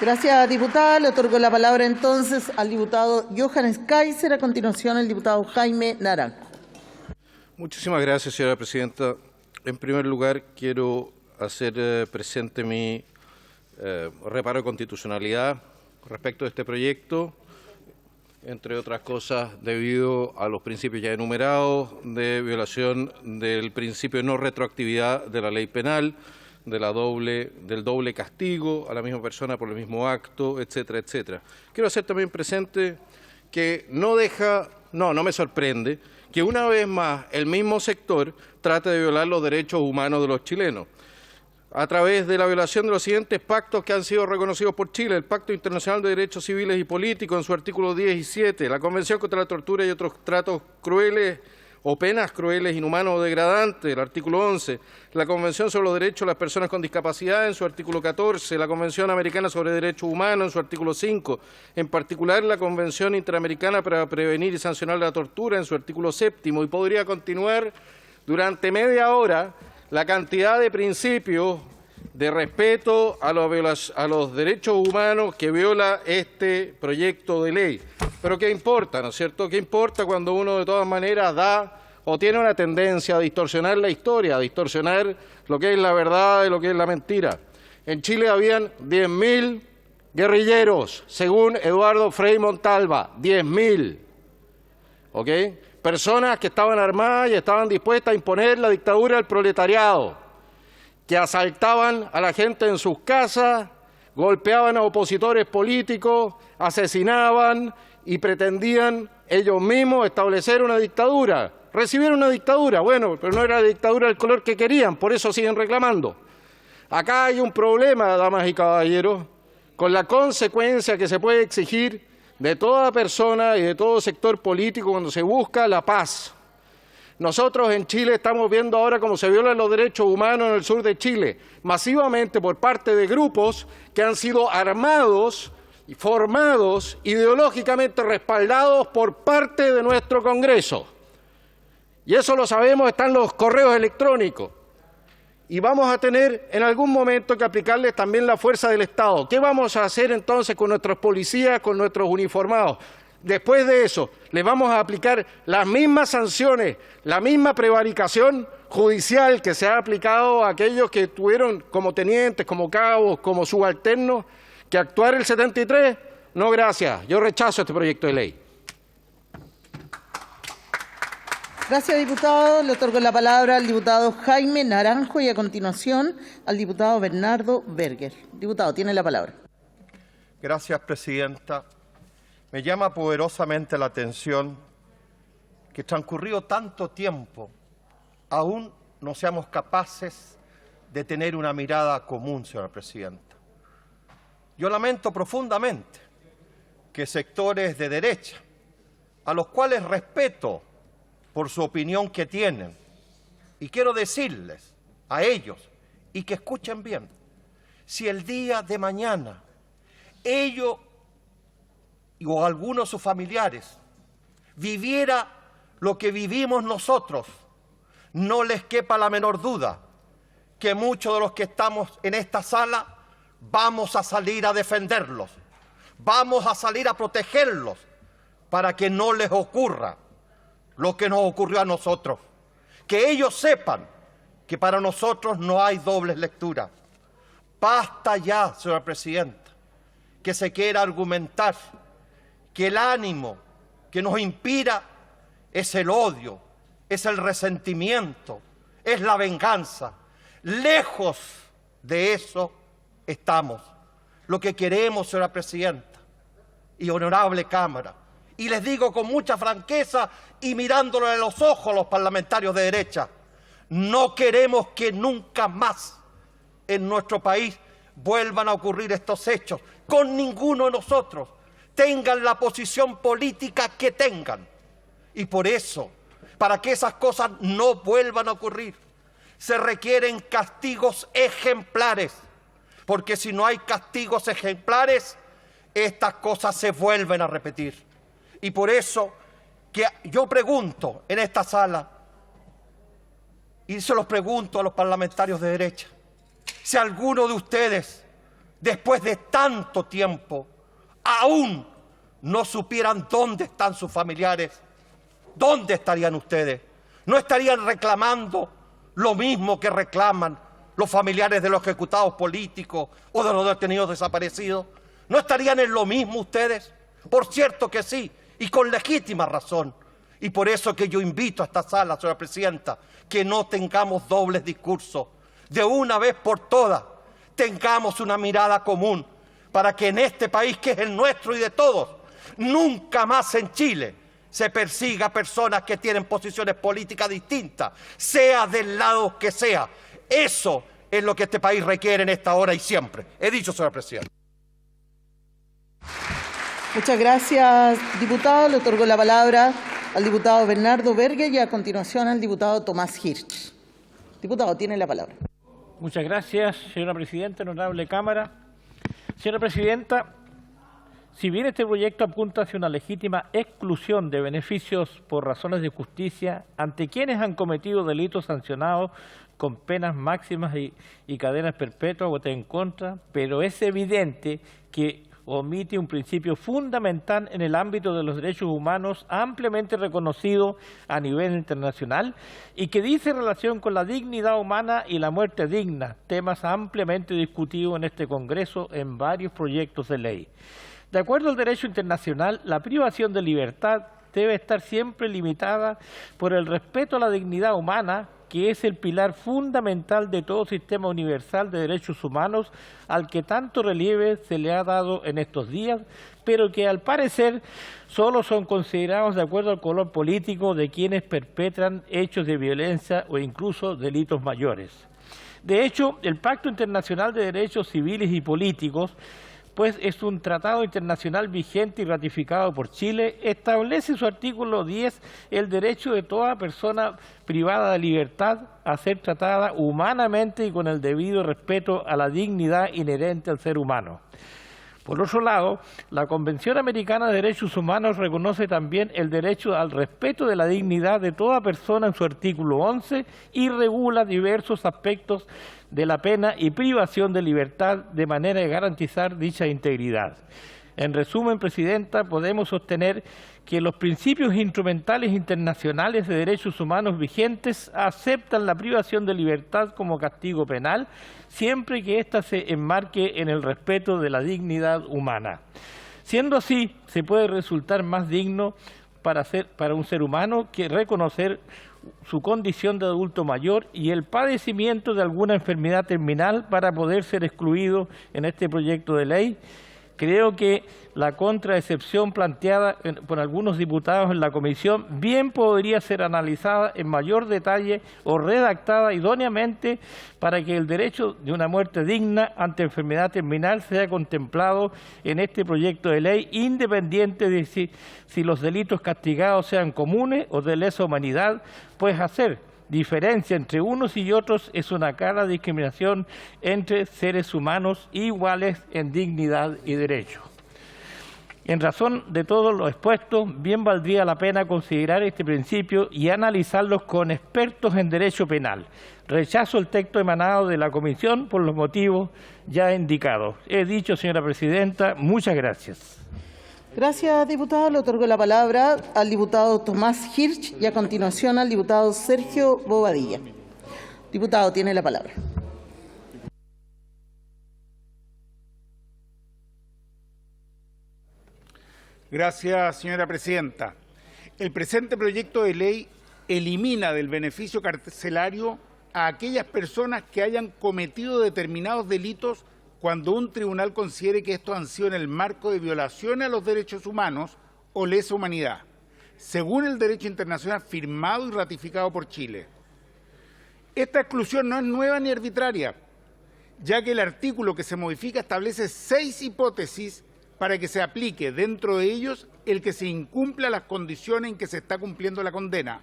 Gracias, diputada. Le otorgo la palabra entonces al diputado Johannes Kaiser. A continuación, el diputado Jaime Naranjo. Muchísimas gracias, señora presidenta. En primer lugar, quiero hacer presente mi reparo de constitucionalidad respecto de este proyecto, entre otras cosas, debido a los principios ya enumerados de violación del principio de no retroactividad de la ley penal, del doble castigo a la misma persona por el mismo acto, etcétera, etcétera. Quiero hacer también presente que no me sorprende que una vez más el mismo sector trate de violar los derechos humanos de los chilenos a través de la violación de los siguientes pactos que han sido reconocidos por Chile: el Pacto Internacional de Derechos Civiles y Políticos en su artículo 17, la Convención contra la Tortura y otros tratos crueles o penas crueles, inhumanos o degradantes, el artículo 11, la Convención sobre los Derechos de las Personas con Discapacidad en su artículo 14, la Convención Americana sobre Derechos Humanos en su artículo 5, en particular la Convención Interamericana para Prevenir y Sancionar la Tortura en su artículo 7, y podría continuar durante media hora la cantidad de principios de respeto a los derechos humanos que viola este proyecto de ley. Pero ¿qué importa, no es cierto? ¿Qué importa cuando uno de todas maneras da o tiene una tendencia a distorsionar la historia, a distorsionar lo que es la verdad y lo que es la mentira? En Chile habían 10.000 guerrilleros, según Eduardo Frei Montalva, 10.000, ¿ok? Personas que estaban armadas y estaban dispuestas a imponer la dictadura del proletariado, que asaltaban a la gente en sus casas, golpeaban a opositores políticos, asesinaban y pretendían ellos mismos establecer una dictadura. Recibieron una dictadura, bueno, pero no era la dictadura del color que querían, por eso siguen reclamando. Acá hay un problema, damas y caballeros, con la consecuencia que se puede exigir de toda persona y de todo sector político cuando se busca la paz. Nosotros en Chile estamos viendo ahora cómo se violan los derechos humanos en el sur de Chile, masivamente por parte de grupos que han sido armados y formados, ideológicamente respaldados por parte de nuestro Congreso. Y eso lo sabemos, están los correos electrónicos. Y vamos a tener en algún momento que aplicarles también la fuerza del Estado. ¿Qué vamos a hacer entonces con nuestros policías, con nuestros uniformados? Después de eso, les vamos a aplicar las mismas sanciones, la misma prevaricación judicial que se ha aplicado a aquellos que tuvieron como tenientes, como cabos, como subalternos, que actuar el 73. No, gracias. Yo rechazo este proyecto de ley. Gracias, diputado. Le otorgo la palabra al diputado Jaime Naranjo y a continuación al diputado Bernardo Berger. Diputado, tiene la palabra. Gracias, presidenta. Me llama poderosamente la atención que transcurrido tanto tiempo aún no seamos capaces de tener una mirada común, señora presidenta. Yo lamento profundamente que sectores de derecha, a los cuales respeto por su opinión que tienen, y quiero decirles a ellos, y que escuchen bien, si el día de mañana ellos o algunos de sus familiares viviera lo que vivimos nosotros, no les quepa la menor duda que muchos de los que estamos en esta sala vamos a salir a defenderlos, vamos a salir a protegerlos para que no les ocurra lo que nos ocurrió a nosotros. Que ellos sepan que para nosotros no hay dobles lecturas. Basta ya, señora presidenta, que se quiera argumentar que el ánimo que nos inspira es el odio, es el resentimiento, es la venganza. Lejos de eso estamos. Lo que queremos, señora presidenta y honorable Cámara, y les digo con mucha franqueza y mirándole a los ojos a los parlamentarios de derecha, no queremos que nunca más en nuestro país vuelvan a ocurrir estos hechos con ninguno de nosotros, tengan la posición política que tengan. Y por eso, para que esas cosas no vuelvan a ocurrir, se requieren castigos ejemplares, porque si no hay castigos ejemplares, estas cosas se vuelven a repetir. Y por eso que yo pregunto en esta sala, y se los pregunto a los parlamentarios de derecha, si alguno de ustedes, después de tanto tiempo, aún no supieran dónde están sus familiares, ¿dónde estarían ustedes? ¿No estarían reclamando lo mismo que reclaman los familiares de los ejecutados políticos o de los detenidos desaparecidos? ¿No estarían en lo mismo ustedes? Por cierto que sí, y con legítima razón. Y por eso que yo invito a esta sala, señora presidenta, que no tengamos dobles discursos. De una vez por todas, tengamos una mirada común para que en este país, que es el nuestro y de todos, nunca más en Chile se persiga a personas que tienen posiciones políticas distintas, sea del lado que sea. Eso es lo que este país requiere en esta hora y siempre. He dicho, señora presidenta. Muchas gracias, diputado. Le otorgo la palabra al diputado Bernardo Berger y a continuación al diputado Tomás Hirsch. Diputado, tiene la palabra. Muchas gracias, señora presidenta, honorable Cámara. Señora presidenta, si bien este proyecto apunta hacia una legítima exclusión de beneficios por razones de justicia ante quienes han cometido delitos sancionados con penas máximas y cadenas perpetuas, voté en contra, pero es evidente que omite un principio fundamental en el ámbito de los derechos humanos ampliamente reconocido a nivel internacional y que dice relación con la dignidad humana y la muerte digna, temas ampliamente discutidos en este Congreso en varios proyectos de ley. De acuerdo al derecho internacional, la privación de libertad debe estar siempre limitada por el respeto a la dignidad humana, que es el pilar fundamental de todo sistema universal de derechos humanos al que tanto relieve se le ha dado en estos días, pero que al parecer solo son considerados de acuerdo al color político de quienes perpetran hechos de violencia o incluso delitos mayores. De hecho, el Pacto Internacional de Derechos Civiles y Políticos, pues es un tratado internacional vigente y ratificado por Chile, establece en su artículo 10 el derecho de toda persona privada de libertad a ser tratada humanamente y con el debido respeto a la dignidad inherente al ser humano. Por otro lado, la Convención Americana de Derechos Humanos reconoce también el derecho al respeto de la dignidad de toda persona en su artículo 11 y regula diversos aspectos de la pena y privación de libertad de manera de garantizar dicha integridad. En resumen, Presidenta, podemos sostener que los principios instrumentales internacionales de derechos humanos vigentes aceptan la privación de libertad como castigo penal, siempre que ésta se enmarque en el respeto de la dignidad humana. Siendo así, se puede resultar más digno para un ser humano que reconocer su condición de adulto mayor y el padecimiento de alguna enfermedad terminal para poder ser excluido en este proyecto de ley. Creo que la contraexcepción planteada por algunos diputados en la comisión bien podría ser analizada en mayor detalle o redactada idóneamente para que el derecho de una muerte digna ante enfermedad terminal sea contemplado en este proyecto de ley, independiente de si los delitos castigados sean comunes o de lesa humanidad, pues hacer diferencia entre unos y otros es una clara discriminación entre seres humanos iguales en dignidad y derecho. En razón de todo lo expuesto, bien valdría la pena considerar este principio y analizarlos con expertos en derecho penal. Rechazo el texto emanado de la Comisión por los motivos ya indicados. He dicho, señora presidenta, muchas gracias. Gracias, diputado. Le otorgo la palabra al diputado Tomás Hirsch y a continuación al diputado Sergio Bobadilla. Diputado, tiene la palabra. Gracias, señora presidenta. El presente proyecto de ley elimina del beneficio carcelario a aquellas personas que hayan cometido determinados delitos cuando un tribunal considere que estos han sido en el marco de violaciones a los derechos humanos o lesa humanidad, según el derecho internacional firmado y ratificado por Chile. Esta exclusión no es nueva ni arbitraria, ya que el artículo que se modifica establece 6 hipótesis para que se aplique dentro de ellos el que se incumpla las condiciones en que se está cumpliendo la condena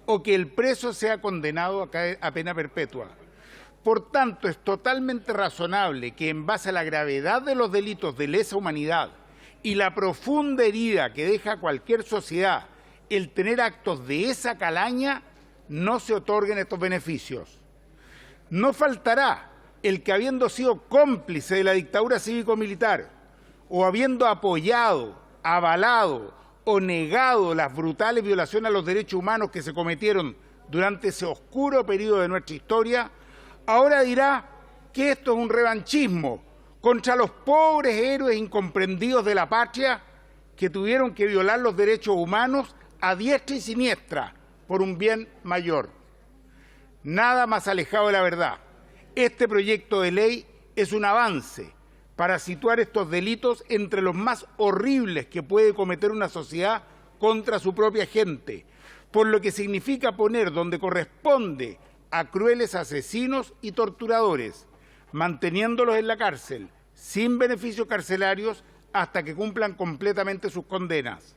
o que el preso sea condenado a pena perpetua. Por tanto, es totalmente razonable que en base a la gravedad de los delitos de lesa humanidad y la profunda herida que deja cualquier sociedad el tener actos de esa calaña, no se otorguen estos beneficios. No faltará el que, habiendo sido cómplice de la dictadura cívico-militar o habiendo apoyado, avalado o negado las brutales violaciones a los derechos humanos que se cometieron durante ese oscuro periodo de nuestra historia, ahora dirá que esto es un revanchismo contra los pobres héroes incomprendidos de la patria que tuvieron que violar los derechos humanos a diestra y siniestra por un bien mayor. Nada más alejado de la verdad. Este proyecto de ley es un avance para situar estos delitos entre los más horribles que puede cometer una sociedad contra su propia gente, por lo que significa poner donde corresponde a crueles asesinos y torturadores, manteniéndolos en la cárcel, sin beneficios carcelarios, hasta que cumplan completamente sus condenas.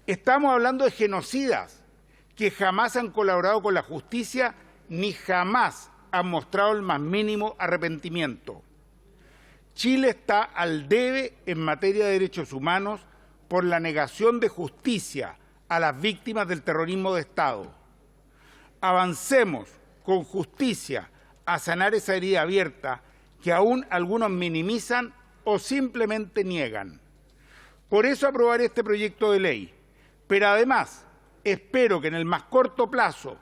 Estamos hablando de genocidas que jamás han colaborado con la justicia ni jamás han mostrado el más mínimo arrepentimiento. Chile está al debe en materia de derechos humanos por la negación de justicia a las víctimas del terrorismo de Estado. Avancemos con justicia a sanar esa herida abierta que aún algunos minimizan o simplemente niegan. Por eso aprobaré este proyecto de ley, pero además espero que en el más corto plazo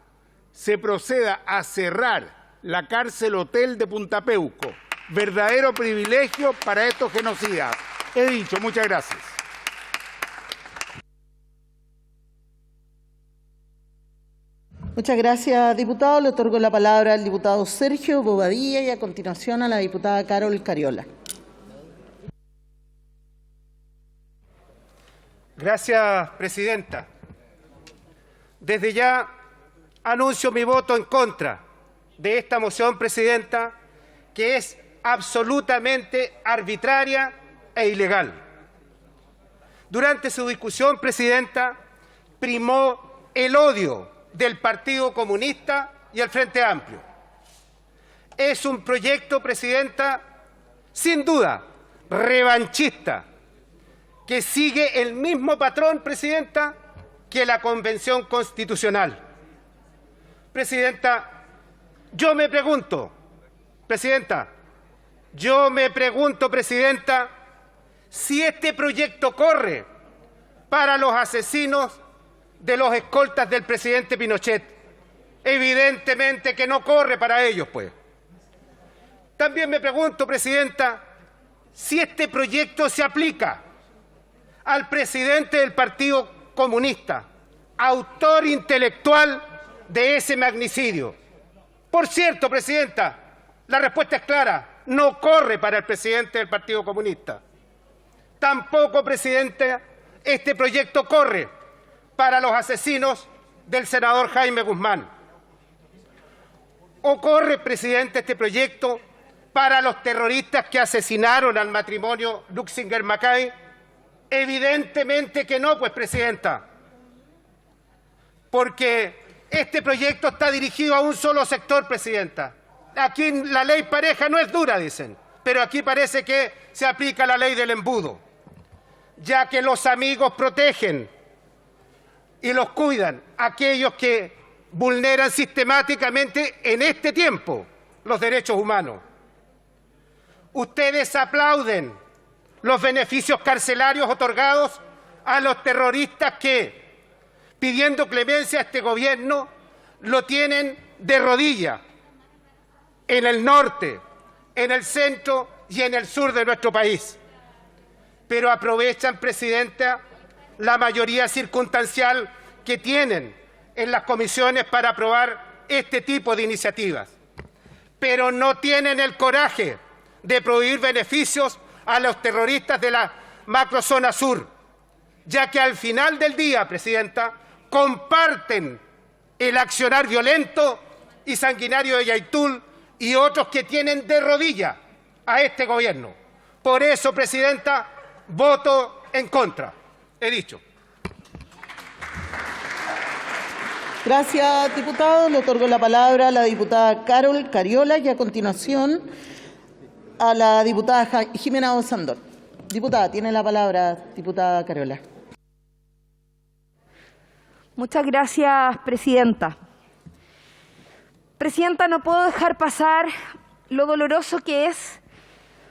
se proceda a cerrar la cárcel hotel de Punta Peuco, verdadero privilegio para estos genocidas. He dicho, muchas gracias. Muchas gracias, diputado. Le otorgo la palabra al diputado Sergio Bobadilla y a continuación a la diputada Carol Cariola. Gracias, presidenta. Desde ya anuncio mi voto en contra de esta moción, presidenta, que es absolutamente arbitraria e ilegal. Durante su discusión, presidenta, primó el odio del Partido Comunista y el Frente Amplio. Es un proyecto, presidenta, sin duda, revanchista, que sigue el mismo patrón, presidenta, que la Convención Constitucional. Presidenta, yo me pregunto, presidenta, si este proyecto corre para los asesinos de los escoltas del presidente Pinochet. Evidentemente que no corre para ellos, pues. También me pregunto, presidenta, si este proyecto se aplica al presidente del Partido Comunista, autor intelectual de ese magnicidio. Por cierto, presidenta, la respuesta es clara, no corre para el presidente del Partido Comunista. Tampoco, presidenta, este proyecto corre para los asesinos del senador Jaime Guzmán. ¿O corre, presidente, este proyecto para los terroristas que asesinaron al matrimonio Luxinger-Mackay? Evidentemente que no, pues, presidenta, porque este proyecto está dirigido a un solo sector, presidenta. Aquí la ley pareja no es dura, dicen, pero aquí parece que se aplica la ley del embudo, ya que los amigos protegen y los cuidan a aquellos que vulneran sistemáticamente en este tiempo los derechos humanos. Ustedes aplauden los beneficios carcelarios otorgados a los terroristas que, pidiendo clemencia a este gobierno, lo tienen de rodillas en el norte, en el centro y en el sur de nuestro país. Pero aprovechan, presidenta, la mayoría circunstancial que tienen en las comisiones para aprobar este tipo de iniciativas. Pero no tienen el coraje de prohibir beneficios a los terroristas de la macrozona sur, ya que al final del día, presidenta, comparten el accionar violento y sanguinario de Yaitul y otros que tienen de rodillas a este gobierno. Por eso, presidenta, voto en contra. He dicho. Gracias, diputado. Le otorgo la palabra a la diputada Carol Cariola y a continuación a la diputada Jimena Osandón. Diputada, tiene la palabra, diputada Cariola. Muchas gracias, presidenta. Presidenta, no puedo dejar pasar lo doloroso que es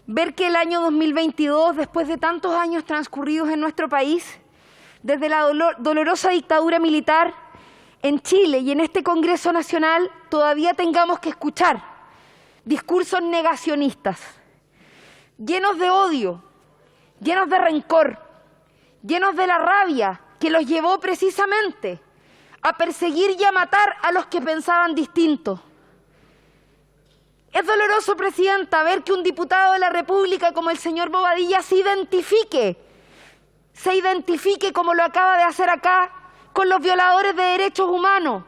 ver que el año 2022, después de tantos años transcurridos en nuestro país, desde la dolorosa dictadura militar en Chile y en este Congreso Nacional, todavía tengamos que escuchar discursos negacionistas, llenos de odio, llenos de rencor, llenos de la rabia que los llevó precisamente a perseguir y a matar a los que pensaban distinto. Es doloroso, presidenta, ver que un diputado de la República como el señor Bobadilla se identifique como lo acaba de hacer acá con los violadores de derechos humanos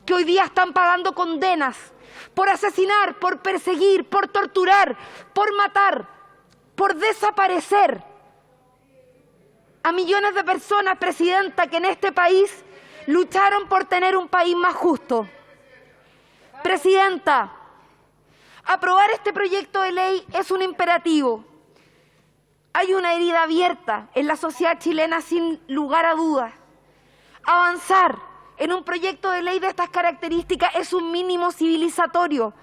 que hoy día están pagando condenas por asesinar, por perseguir, por torturar, por matar, por desaparecer a millones de personas, presidenta, que en este país lucharon por tener un país más justo. Presidenta, aprobar este proyecto de ley es un imperativo. Hay una herida abierta en la sociedad chilena sin lugar a dudas. Avanzar en un proyecto de ley de estas características es un mínimo civilizatorio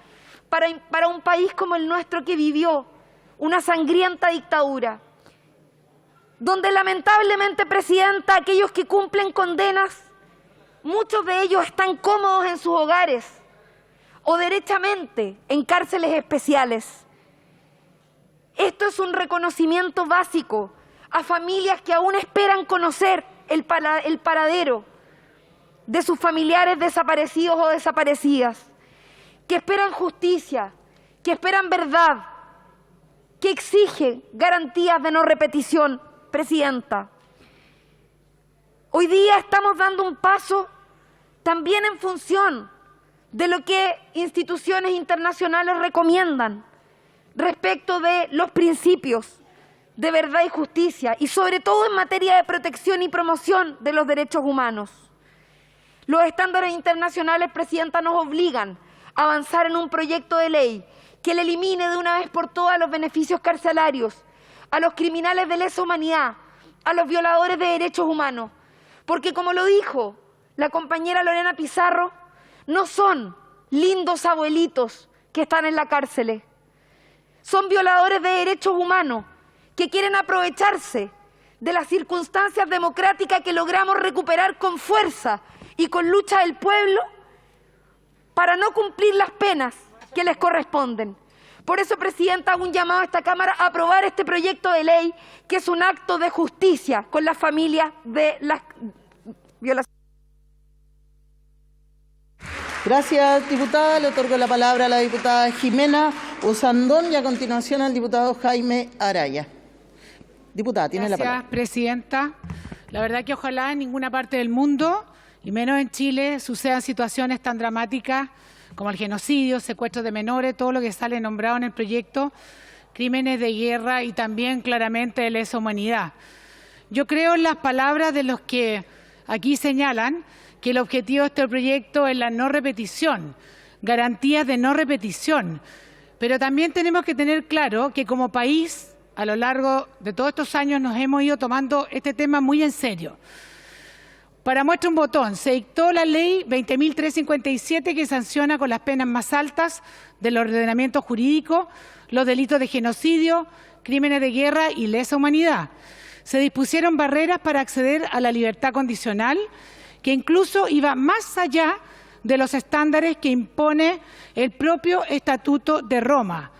para un país como el nuestro que vivió una sangrienta dictadura, donde lamentablemente, presidenta, aquellos que cumplen condenas, muchos de ellos están cómodos en sus hogares o derechamente en cárceles especiales. Esto es un reconocimiento básico a familias que aún esperan conocer el paradero de sus familiares desaparecidos o desaparecidas, que esperan justicia, que esperan verdad, que exigen garantías de no repetición, presidenta. Hoy día estamos dando un paso también en función de lo que instituciones internacionales recomiendan respecto de los principios de verdad y justicia, y sobre todo en materia de protección y promoción de los derechos humanos. Los estándares internacionales, presidenta, nos obligan a avanzar en un proyecto de ley que le elimine de una vez por todas los beneficios carcelarios a los criminales de lesa humanidad, a los violadores de derechos humanos, porque como lo dijo la compañera Lorena Pizarro, no son lindos abuelitos que están en la cárcel, son violadores de derechos humanos que quieren aprovecharse de las circunstancias democráticas que logramos recuperar con fuerza y con lucha del pueblo para no cumplir las penas que les corresponden. Por eso, presidenta, hago un llamado a esta Cámara a aprobar este proyecto de ley, que es un acto de justicia con las familias de las violaciones. Gracias, diputada. Le otorgo la palabra a la diputada Jimena Osandón y a continuación al diputado Jaime Araya. Diputada, tiene la palabra. Gracias, presidenta. La verdad que ojalá en ninguna parte del mundo, y menos en Chile, sucedan situaciones tan dramáticas como el genocidio, secuestro de menores, todo lo que sale nombrado en el proyecto, crímenes de guerra y también claramente de lesa humanidad. Yo creo en las palabras de los que aquí señalan que el objetivo de este proyecto es la no repetición, garantías de no repetición. Pero también tenemos que tener claro que como país, a lo largo de todos estos años nos hemos ido tomando este tema muy en serio. Para muestra un botón, se dictó la ley 20.357 que sanciona con las penas más altas del ordenamiento jurídico los delitos de genocidio, crímenes de guerra y lesa humanidad. Se dispusieron barreras para acceder a la libertad condicional, que incluso iba más allá de los estándares que impone el propio Estatuto de Roma.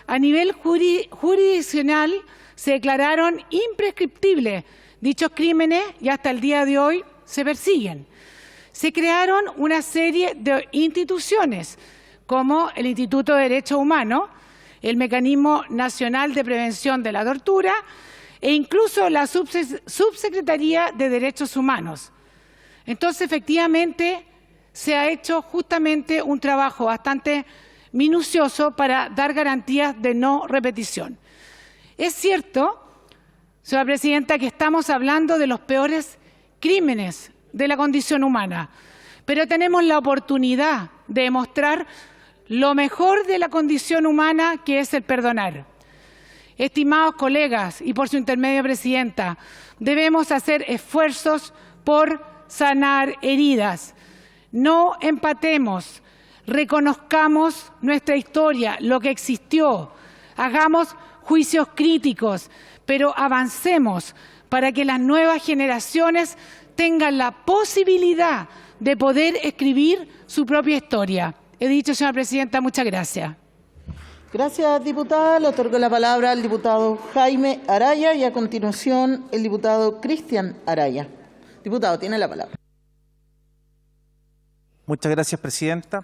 A nivel jurisdiccional se declararon imprescriptibles dichos crímenes y hasta el día de hoy se persiguen. Se crearon una serie de instituciones como el Instituto de Derechos Humanos, el Mecanismo Nacional de Prevención de la Tortura e incluso la Subsecretaría de Derechos Humanos. Entonces, efectivamente, se ha hecho justamente un trabajo bastante minucioso para dar garantías de no repetición. Es cierto, señora presidenta, que estamos hablando de los peores crímenes de la condición humana, pero tenemos la oportunidad de demostrar lo mejor de la condición humana, que es el perdonar. Estimados colegas, y por su intermedio, presidenta, debemos hacer esfuerzos por sanar heridas. No empatemos, reconozcamos nuestra historia, lo que existió, hagamos juicios críticos, pero avancemos para que las nuevas generaciones tengan la posibilidad de poder escribir su propia historia. He dicho, señora presidenta, muchas gracias. Gracias, diputada. Le otorgo la palabra al diputado Jaime Araya y a continuación el diputado Cristian Araya. Diputado, tiene la palabra. Muchas gracias, presidenta.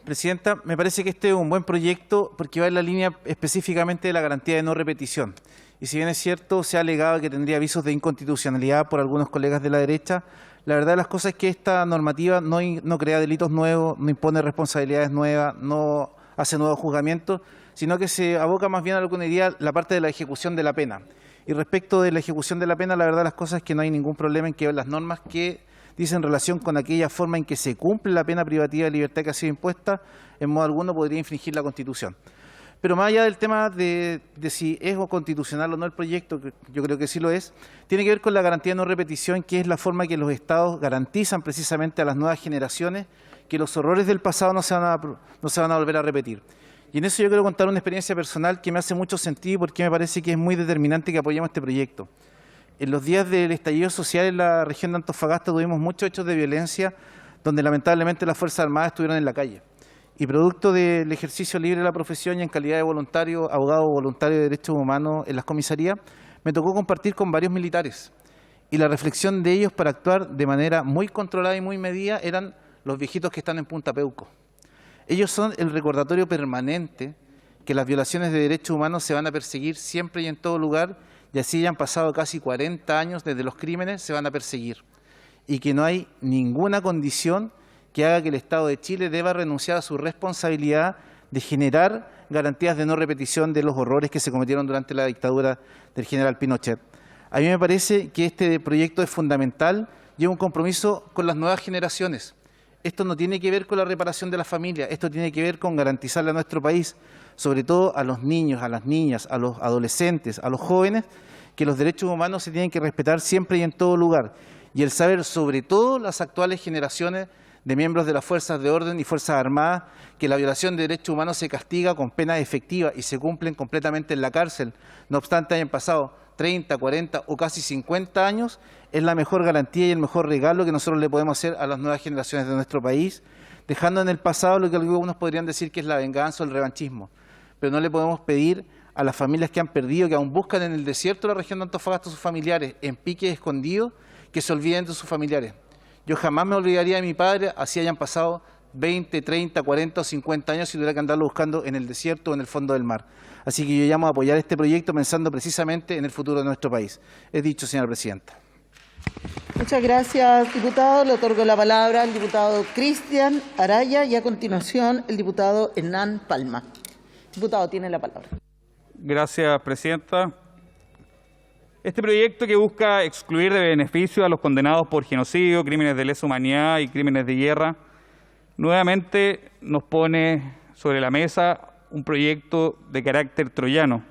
Presidenta, me parece que este es un buen proyecto porque va en la línea específicamente de la garantía de no repetición. Y si bien es cierto, se ha alegado que tendría avisos de inconstitucionalidad por algunos colegas de la derecha, la verdad de las cosas es que esta normativa no crea delitos nuevos, no impone responsabilidades nuevas, no hace nuevos juzgamientos, sino que se aboca más bien a lo que diría la parte de la ejecución de la pena. Y respecto de la ejecución de la pena, la verdad de las cosas es que no hay ningún problema en que las normas que dicen en relación con aquella forma en que se cumple la pena privativa de libertad que ha sido impuesta, en modo alguno podría infringir la Constitución. Pero más allá del tema de si es constitucional o no el proyecto, que yo creo que sí lo es, tiene que ver con la garantía de no repetición, que es la forma que los Estados garantizan precisamente a las nuevas generaciones que los horrores del pasado no se van a volver a repetir. Y en eso yo quiero contar una experiencia personal que me hace mucho sentido porque me parece que es muy determinante que apoyemos este proyecto. En los días del estallido social en la región de Antofagasta tuvimos muchos hechos de violencia donde lamentablemente las Fuerzas Armadas estuvieron en la calle. Y producto del ejercicio libre de la profesión y en calidad de voluntario, abogado voluntario de derechos humanos en las comisarías, me tocó compartir con varios militares. Y la reflexión de ellos para actuar de manera muy controlada y muy medida eran los viejitos que están en Punta Peuco. Ellos son el recordatorio permanente que las violaciones de derechos humanos se van a perseguir siempre y en todo lugar, y así ya han pasado casi 40 años desde los crímenes, se van a perseguir. Y que no hay ninguna condición que haga que el Estado de Chile deba renunciar a su responsabilidad de generar garantías de no repetición de los horrores que se cometieron durante la dictadura del general Pinochet. A mí me parece que este proyecto es fundamental y es un compromiso con las nuevas generaciones. Esto no tiene que ver con la reparación de la familia, esto tiene que ver con garantizarle a nuestro país, sobre todo a los niños, a las niñas, a los adolescentes, a los jóvenes, que los derechos humanos se tienen que respetar siempre y en todo lugar. Y el saber, sobre todo las actuales generaciones de miembros de las Fuerzas de Orden y Fuerzas Armadas, que la violación de derechos humanos se castiga con penas efectivas y se cumplen completamente en la cárcel, no obstante hayan pasado 30, 40 o casi 50 años, es la mejor garantía y el mejor regalo que nosotros le podemos hacer a las nuevas generaciones de nuestro país, dejando en el pasado lo que algunos podrían decir que es la venganza o el revanchismo. Pero no le podemos pedir a las familias que han perdido, que aún buscan en el desierto de la región de Antofagasta a sus familiares, en pique escondido, que se olviden de sus familiares. Yo jamás me olvidaría de mi padre, así hayan pasado 20, 30, 40 o 50 años si tuviera que andarlo buscando en el desierto o en el fondo del mar. Así que yo llamo a apoyar este proyecto pensando precisamente en el futuro de nuestro país. Es dicho, señora presidenta. Muchas gracias, diputado. Le otorgo la palabra al diputado Cristian Araya y a continuación el diputado Hernán Palma. Diputado, tiene la palabra. Gracias, presidenta. Este proyecto que busca excluir de beneficio a los condenados por genocidio, crímenes de lesa humanidad y crímenes de guerra, nuevamente nos pone sobre la mesa un proyecto de carácter troyano.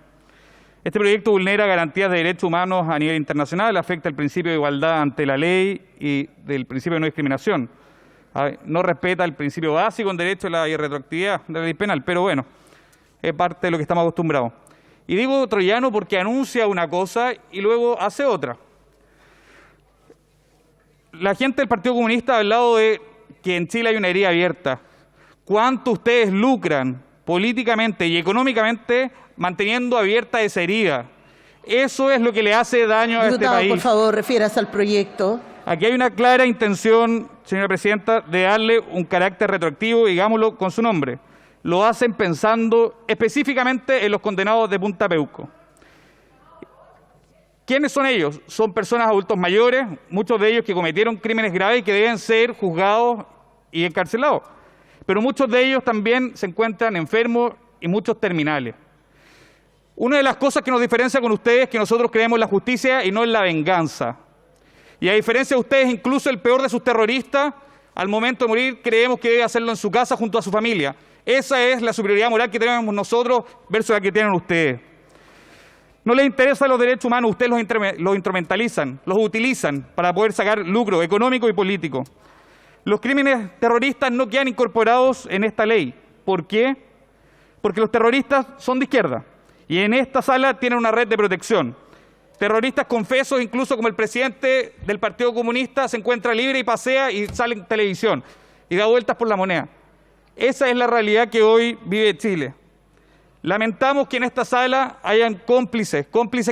Este proyecto vulnera garantías de derechos humanos a nivel internacional, afecta el principio de igualdad ante la ley y del principio de no discriminación. No respeta el principio básico en derecho a la irretroactividad de la ley penal, pero bueno, es parte de lo que estamos acostumbrados. Y digo troyano porque anuncia una cosa y luego hace otra. La gente del Partido Comunista ha hablado de que en Chile hay una herida abierta. ¿Cuánto ustedes lucran políticamente y económicamente manteniendo abierta esa herida? Eso es lo que le hace daño a este país. Diputado, por favor, refiérase al proyecto. Aquí hay una clara intención, señora presidenta, de darle un carácter retroactivo, digámoslo con su nombre. Lo hacen pensando específicamente en los condenados de Punta Peuco. ¿Quiénes son ellos? Son personas adultos mayores, muchos de ellos que cometieron crímenes graves y que deben ser juzgados y encarcelados. Pero muchos de ellos también se encuentran enfermos y muchos terminales. Una de las cosas que nos diferencia con ustedes es que nosotros creemos en la justicia y no en la venganza. Y a diferencia de ustedes, incluso el peor de sus terroristas, al momento de morir, creemos que debe hacerlo en su casa junto a su familia. Esa es la superioridad moral que tenemos nosotros versus la que tienen ustedes. No les interesan los derechos humanos, ustedes los instrumentalizan, los utilizan para poder sacar lucro económico y político. Los crímenes terroristas no quedan incorporados en esta ley. ¿Por qué? Porque los terroristas son de izquierda y en esta sala tienen una red de protección. Terroristas confesos, incluso como el presidente del Partido Comunista, se encuentra libre y pasea y sale en televisión y da vueltas por la moneda. Esa es la realidad que hoy vive Chile. Lamentamos que en esta sala hayan cómplices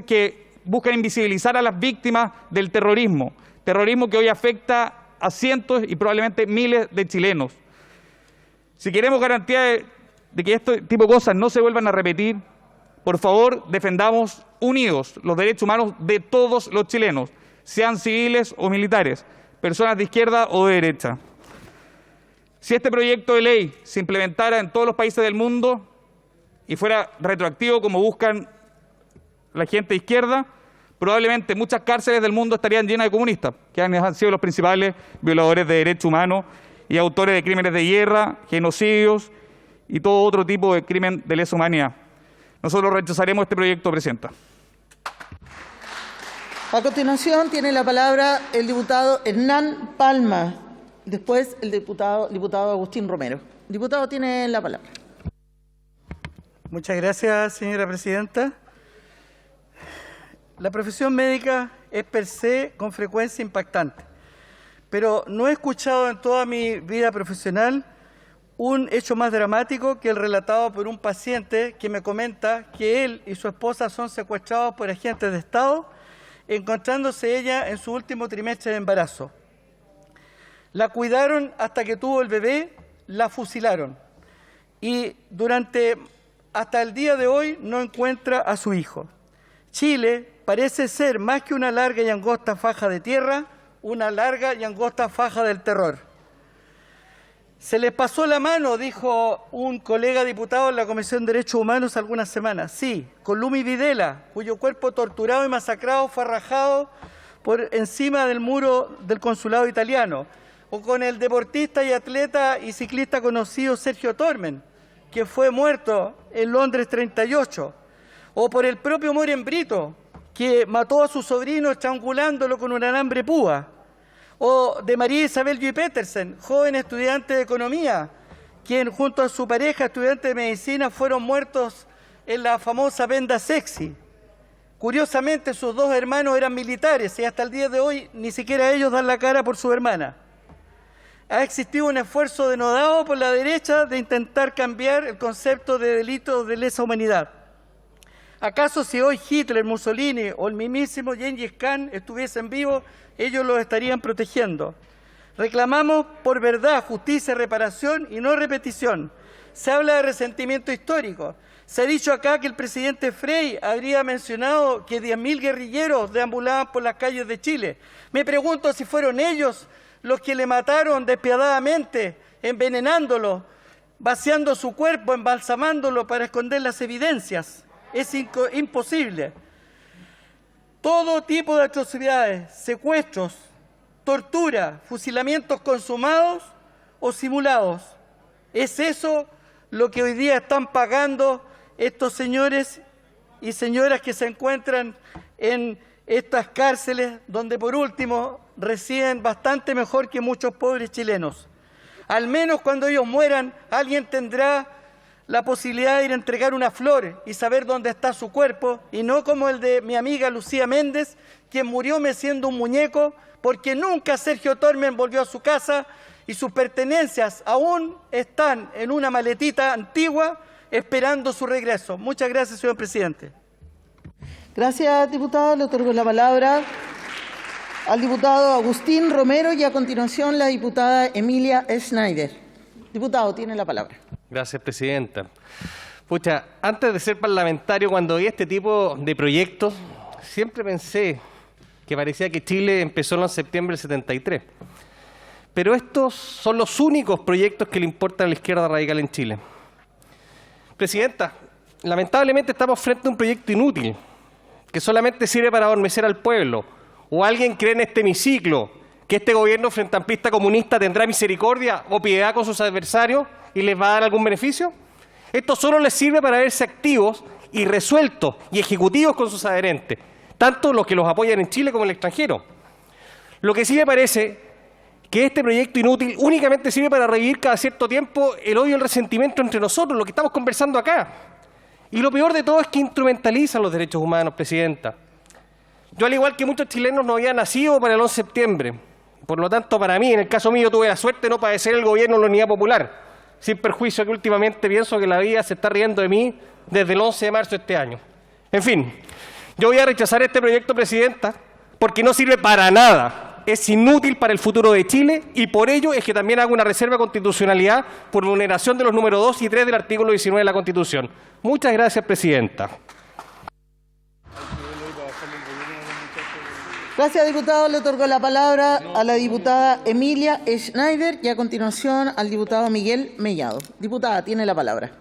que buscan invisibilizar a las víctimas del terrorismo que hoy afecta a cientos y probablemente miles de chilenos. Si queremos garantía de que este tipo de cosas no se vuelvan a repetir, por favor, defendamos unidos los derechos humanos de todos los chilenos, sean civiles o militares, personas de izquierda o de derecha. Si este proyecto de ley se implementara en todos los países del mundo y fuera retroactivo como buscan la gente de izquierda, probablemente muchas cárceles del mundo estarían llenas de comunistas, que han sido los principales violadores de derechos humanos y autores de crímenes de guerra, genocidios y todo otro tipo de crimen de lesa humanidad. Nosotros rechazaremos este proyecto, Presidenta. A continuación tiene la palabra el diputado Hernán Palma. Después el diputado Agustín Romero. Diputado, tiene la palabra. Muchas gracias, señora presidenta. La profesión médica es per se con frecuencia impactante, pero no he escuchado en toda mi vida profesional un hecho más dramático que el relatado por un paciente que me comenta que él y su esposa son secuestrados por agentes de Estado, encontrándose ella en su último trimestre de embarazo. La cuidaron hasta que tuvo el bebé, la fusilaron y hasta el día de hoy no encuentra a su hijo. Chile parece ser más que una larga y angosta faja de tierra, una larga y angosta faja del terror. Se les pasó la mano, dijo un colega diputado en la Comisión de Derechos Humanos algunas semanas. Sí, con Lumi Videla, cuyo cuerpo torturado y masacrado fue rajado por encima del muro del consulado italiano. O con el deportista y atleta y ciclista conocido Sergio Tormen, que fue muerto en Londres 38. O por el propio Moren Brito, que mató a su sobrino estrangulándolo con un alambre púa. O de María Isabel Lluy Petersen, joven estudiante de economía, quien junto a su pareja, estudiante de medicina, fueron muertos en la famosa venda sexy. Curiosamente, sus dos hermanos eran militares y hasta el día de hoy ni siquiera ellos dan la cara por su hermana. Ha existido un esfuerzo denodado por la derecha de intentar cambiar el concepto de delito de lesa humanidad. ¿Acaso si hoy Hitler, Mussolini o el mismísimo Gengis Khan estuviesen vivos, ellos los estarían protegiendo? Reclamamos por verdad, justicia, reparación y no repetición. Se habla de resentimiento histórico. Se ha dicho acá que el presidente Frei habría mencionado que 10.000 guerrilleros deambulaban por las calles de Chile. Me pregunto si fueron ellos los que le mataron despiadadamente, envenenándolo, vaciando su cuerpo, embalsamándolo para esconder las evidencias. Es imposible. Todo tipo de atrocidades, secuestros, tortura, fusilamientos consumados o simulados. ¿Es eso lo que hoy día están pagando estos señores y señoras que se encuentran en estas cárceles donde por último residen bastante mejor que muchos pobres chilenos? Al menos cuando ellos mueran, alguien tendrá la posibilidad de ir a entregar una flor y saber dónde está su cuerpo, y no como el de mi amiga Lucía Méndez, quien murió meciendo un muñeco porque nunca Sergio Tormen volvió a su casa y sus pertenencias aún están en una maletita antigua esperando su regreso. Muchas gracias, señor presidente. Gracias, diputado. Le otorgo la palabra al diputado Agustín Romero y a continuación la diputada Emilia Schneider. Diputado, tiene la palabra. Gracias, presidenta. Pucha, antes de ser parlamentario, cuando vi este tipo de proyectos, siempre pensé que parecía que Chile empezó en septiembre del 73. Pero estos son los únicos proyectos que le importan a la izquierda radical en Chile. Presidenta, lamentablemente estamos frente a un proyecto inútil, que solamente sirve para adormecer al pueblo. ¿O alguien cree en este hemiciclo que este gobierno frente amplista comunista tendrá misericordia o piedad con sus adversarios y les va a dar algún beneficio? Esto solo les sirve para verse activos y resueltos y ejecutivos con sus adherentes, tanto los que los apoyan en Chile como en el extranjero. Lo que sí me parece que este proyecto inútil únicamente sirve para revivir cada cierto tiempo el odio y el resentimiento entre nosotros, lo que estamos conversando acá. Y lo peor de todo es que instrumentalizan los derechos humanos, Presidenta. Yo, al igual que muchos chilenos, no había nacido para el 11 de septiembre. Por lo tanto, para mí, en el caso mío, tuve la suerte de no padecer el gobierno de la Unidad Popular, sin perjuicio que últimamente pienso que la vida se está riendo de mí desde el 11 de marzo de este año. En fin, yo voy a rechazar este proyecto, Presidenta, porque no sirve para nada. Es inútil para el futuro de Chile y por ello es que también hago una reserva de constitucionalidad por vulneración de los números 2 y 3 del artículo 19 de la Constitución. Muchas gracias, Presidenta. Gracias, diputado. Le otorgo la palabra a la diputada Emilia Schneider y a continuación al diputado Miguel Mellado. Diputada, tiene la palabra.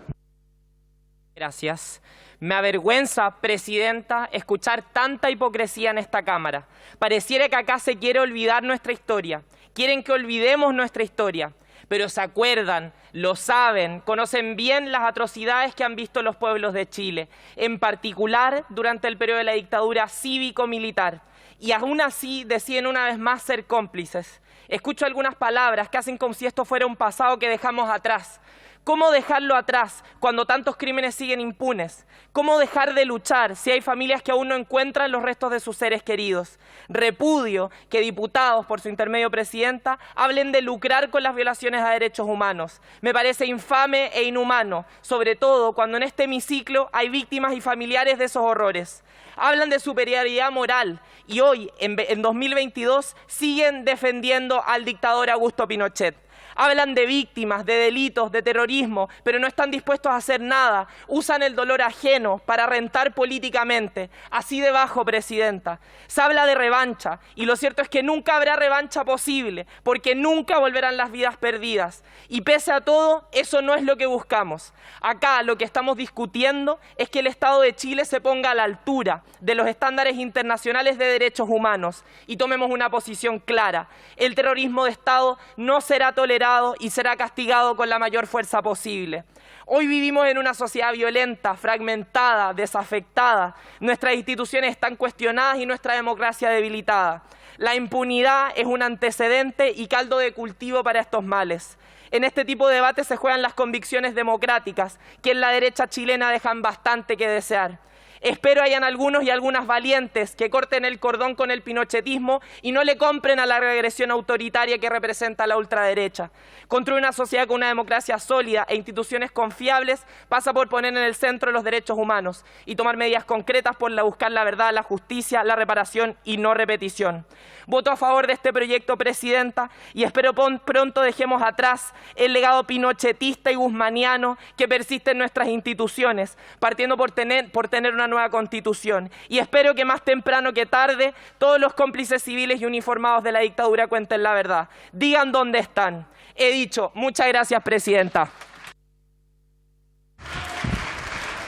Gracias. Me avergüenza, Presidenta, escuchar tanta hipocresía en esta Cámara. Pareciera que acá se quiere olvidar nuestra historia. Quieren que olvidemos nuestra historia. Pero se acuerdan, lo saben, conocen bien las atrocidades que han visto los pueblos de Chile, en particular durante el periodo de la dictadura cívico-militar. Y aún así deciden una vez más ser cómplices. Escucho algunas palabras que hacen como si esto fuera un pasado que dejamos atrás. ¿Cómo dejarlo atrás cuando tantos crímenes siguen impunes? ¿Cómo dejar de luchar si hay familias que aún no encuentran los restos de sus seres queridos? Repudio que diputados, por su intermedio, Presidenta, hablen de lucrar con las violaciones a derechos humanos. Me parece infame e inhumano, sobre todo cuando en este hemiciclo hay víctimas y familiares de esos horrores. Hablan de superioridad moral y hoy, en 2022, siguen defendiendo al dictador Augusto Pinochet. Hablan de víctimas, de delitos, de terrorismo, pero no están dispuestos a hacer nada. Usan el dolor ajeno para rentar políticamente. Así de bajo, Presidenta. Se habla de revancha y lo cierto es que nunca habrá revancha posible, porque nunca volverán las vidas perdidas. Y pese a todo, eso no es lo que buscamos. Acá lo que estamos discutiendo es que el Estado de Chile se ponga a la altura de los estándares internacionales de derechos humanos y tomemos una posición clara. El terrorismo de Estado no será tolerado y será castigado con la mayor fuerza posible. Hoy vivimos en una sociedad violenta, fragmentada, desafectada. Nuestras instituciones están cuestionadas y nuestra democracia debilitada. La impunidad es un antecedente y caldo de cultivo para estos males. En este tipo de debates se juegan las convicciones democráticas, que en la derecha chilena dejan bastante que desear. Espero hayan algunos y algunas valientes que corten el cordón con el pinochetismo y no le compren a la regresión autoritaria que representa la ultraderecha. Construir una sociedad con una democracia sólida e instituciones confiables pasa por poner en el centro los derechos humanos y tomar medidas concretas por buscar la verdad, la justicia, la reparación y no repetición. Voto a favor de este proyecto, Presidenta, y espero pronto dejemos atrás el legado pinochetista y guzmaniano que persiste en nuestras instituciones, partiendo por tener una nueva Constitución. Y espero que más temprano que tarde todos los cómplices civiles y uniformados de la dictadura cuenten la verdad. Digan dónde están. He dicho. Muchas gracias, Presidenta.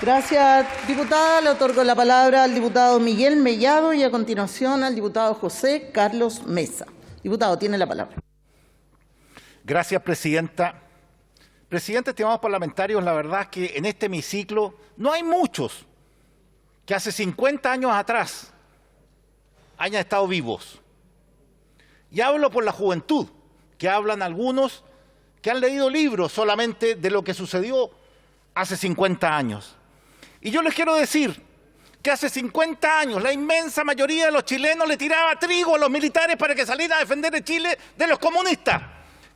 Gracias, diputada. Le otorgo la palabra al diputado Miguel Mellado y a continuación al diputado José Carlos Mesa. Diputado, tiene la palabra. Gracias, Presidenta. Presidente, estimados parlamentarios, la verdad es que en este hemiciclo no hay muchos que hace 50 años atrás hayan estado vivos. Y hablo por la juventud, que hablan algunos que han leído libros solamente de lo que sucedió hace 50 años. Y yo les quiero decir que hace 50 años la inmensa mayoría de los chilenos le tiraba trigo a los militares para que salieran a defender a Chile de los comunistas,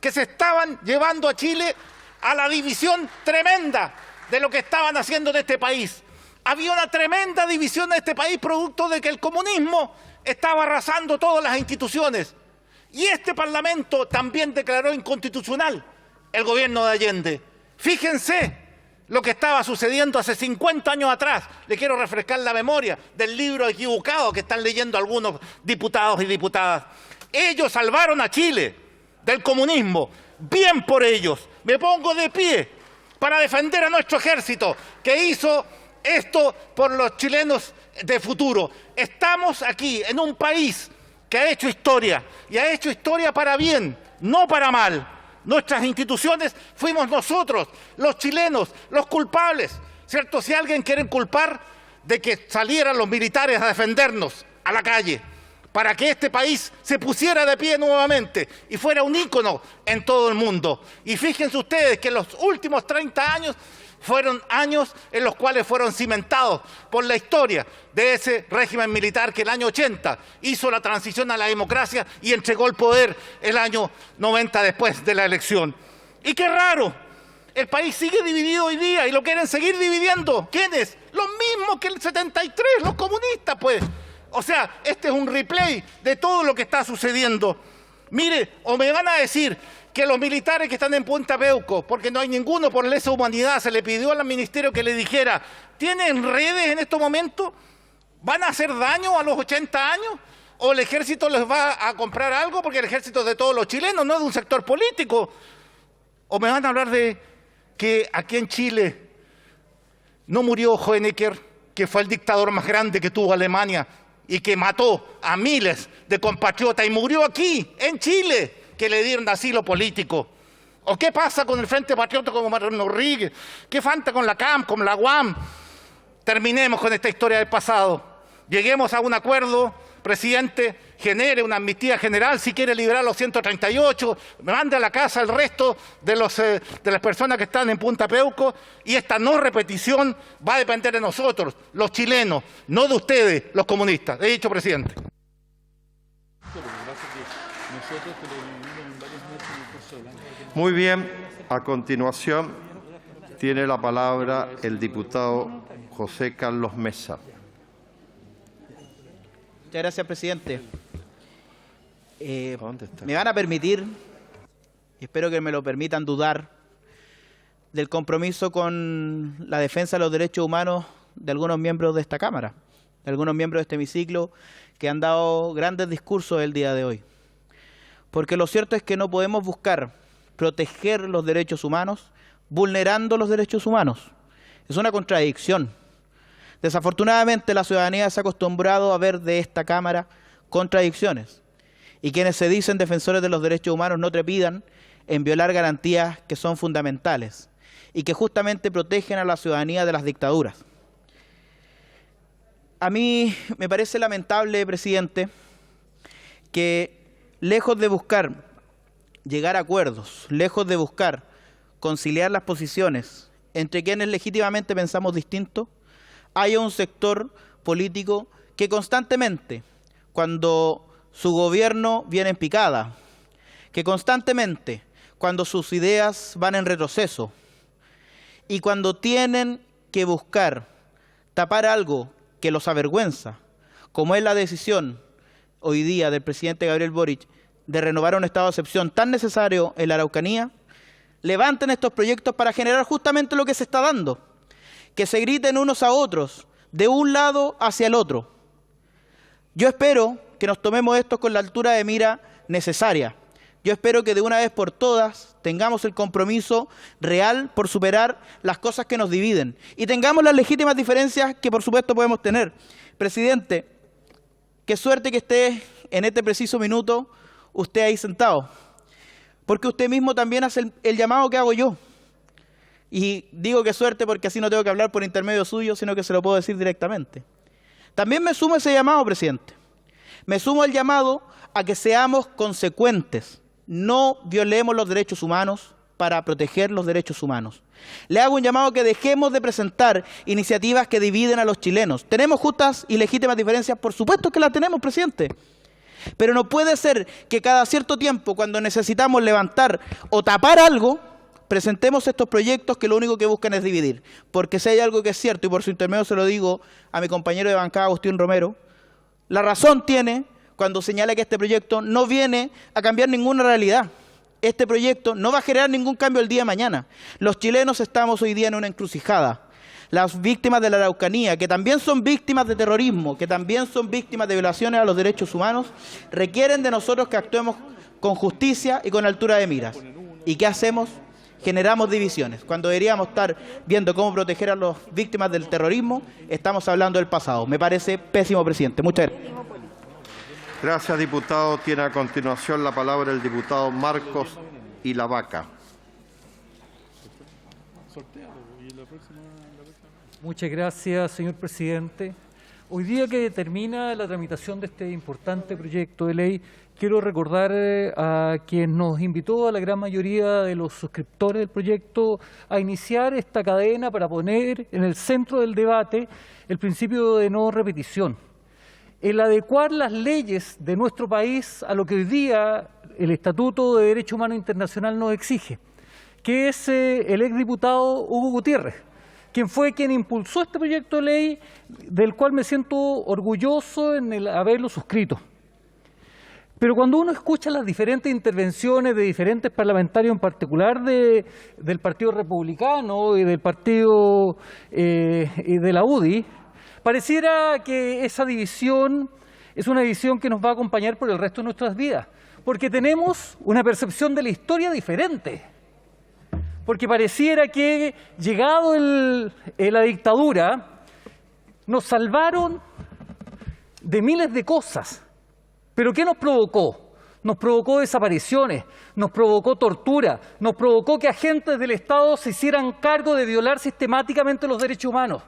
que se estaban llevando a Chile a la división tremenda de lo que estaban haciendo en este país. Había una tremenda división en este país producto de que el comunismo estaba arrasando todas las instituciones. Y este Parlamento también declaró inconstitucional el gobierno de Allende. Fíjense lo que estaba sucediendo hace 50 años atrás. Le quiero refrescar la memoria del libro equivocado que están leyendo algunos diputados y diputadas. Ellos salvaron a Chile del comunismo. Bien por ellos. Me pongo de pie para defender a nuestro ejército que hizo esto por los chilenos de futuro. Estamos aquí en un país que ha hecho historia y ha hecho historia para bien, no para mal. Nuestras instituciones fuimos nosotros, los chilenos, los culpables ¿cierto? Si alguien quiere culpar de que salieran los militares a defendernos a la calle, para que este país se pusiera de pie nuevamente y fuera un ícono en todo el mundo. Y fíjense ustedes que los últimos 30 años fueron años en los cuales fueron cimentados por la historia de ese régimen militar que el año 80 hizo la transición a la democracia y entregó el poder el año 90 después de la elección. Y qué raro, el país sigue dividido hoy día y lo quieren seguir dividiendo. ¿Quiénes? Los mismos que el 73, los comunistas, pues. O sea, este es un replay de todo lo que está sucediendo. Mire, o me van a decir que los militares que están en Punta Peuco, porque no hay ninguno por lesa humanidad, se le pidió al ministerio que le dijera, ¿tienen redes en estos momentos? ¿Van a hacer daño a los 80 años? ¿O el ejército les va a comprar algo? Porque el ejército es de todos los chilenos, no de un sector político. ¿O me van a hablar de que aquí en Chile no murió Honecker, que fue el dictador más grande que tuvo Alemania y que mató a miles de compatriotas y murió aquí, en Chile, que le dieron asilo político? ¿O qué pasa con el Frente Patriótico como Mariano Rodríguez? ¿Qué falta con la CAM, con la UAM? Terminemos con esta historia del pasado. Lleguemos a un acuerdo, presidente, genere una amnistía general, si quiere liberar los 138, mande a la casa el resto de las personas que están en Punta Peuco, y esta no repetición va a depender de nosotros, los chilenos, no de ustedes, los comunistas. He dicho, presidente. Muy bien, a continuación tiene la palabra el diputado José Carlos Mesa. Muchas gracias, presidente. Me van a permitir, y espero que me lo permitan, dudar del compromiso con la defensa de los derechos humanos de algunos miembros de esta Cámara, de algunos miembros de este hemiciclo que han dado grandes discursos el día de hoy. Porque lo cierto es que no podemos buscar proteger los derechos humanos vulnerando los derechos humanos. Es una contradicción. Desafortunadamente la ciudadanía se ha acostumbrado a ver de esta Cámara contradicciones, y quienes se dicen defensores de los derechos humanos no trepidan en violar garantías que son fundamentales y que justamente protegen a la ciudadanía de las dictaduras. A mí me parece lamentable, presidente, que lejos de buscar llegar a acuerdos, lejos de buscar conciliar las posiciones entre quienes legítimamente pensamos distinto, haya un sector político que constantemente, cuando su gobierno viene en picada, que constantemente, cuando sus ideas van en retroceso y cuando tienen que buscar tapar algo que los avergüenza, como es la decisión hoy día del presidente Gabriel Boric de renovar un estado de excepción tan necesario en la Araucanía, levanten estos proyectos para generar justamente lo que se está dando, que se griten unos a otros, de un lado hacia el otro. Yo espero que nos tomemos esto con la altura de mira necesaria. Yo espero que de una vez por todas tengamos el compromiso real por superar las cosas que nos dividen y tengamos las legítimas diferencias que por supuesto podemos tener. Presidente, qué suerte que esté en este preciso minuto usted ahí sentado, porque usted mismo también hace el llamado que hago yo. Y digo que suerte porque así no tengo que hablar por intermedio suyo, sino que se lo puedo decir directamente. También me sumo a ese llamado, presidente. Me sumo al llamado a que seamos consecuentes. No violemos los derechos humanos para proteger los derechos humanos. Le hago un llamado a que dejemos de presentar iniciativas que dividen a los chilenos. ¿Tenemos justas y legítimas diferencias? Por supuesto que las tenemos, presidente. Pero no puede ser que cada cierto tiempo, cuando necesitamos levantar o tapar algo, presentemos estos proyectos que lo único que buscan es dividir. Porque si hay algo que es cierto, y por su intermedio se lo digo a mi compañero de bancada, Agustín Romero, la razón tiene cuando señala que este proyecto no viene a cambiar ninguna realidad. Este proyecto no va a generar ningún cambio el día de mañana. Los chilenos estamos hoy día en una encrucijada. Las víctimas de la Araucanía, que también son víctimas de terrorismo, que también son víctimas de violaciones a los derechos humanos, requieren de nosotros que actuemos con justicia y con altura de miras. ¿Y qué hacemos? Generamos divisiones. Cuando deberíamos estar viendo cómo proteger a las víctimas del terrorismo, estamos hablando del pasado. Me parece pésimo, presidente. Muchas gracias. Gracias, diputado. Tiene a continuación la palabra el diputado Marcos Ilavaca. Muchas gracias, señor presidente. Hoy día que termina la tramitación de este importante proyecto de ley, quiero recordar a quien nos invitó, a la gran mayoría de los suscriptores del proyecto, a iniciar esta cadena para poner en el centro del debate el principio de no repetición. El adecuar las leyes de nuestro país a lo que hoy día el Estatuto de Derecho Humano Internacional nos exige, que es el exdiputado Hugo Gutiérrez, quien fue quien impulsó este proyecto de ley, del cual me siento orgulloso en el haberlo suscrito. Pero cuando uno escucha las diferentes intervenciones de diferentes parlamentarios, en particular del Partido Republicano y del Partido y de la UDI, pareciera que esa división es una división que nos va a acompañar por el resto de nuestras vidas, porque tenemos una percepción de la historia diferente. Porque pareciera que, llegado la dictadura, nos salvaron de miles de cosas. ¿Pero qué nos provocó? Nos provocó desapariciones, nos provocó tortura, nos provocó que agentes del Estado se hicieran cargo de violar sistemáticamente los derechos humanos.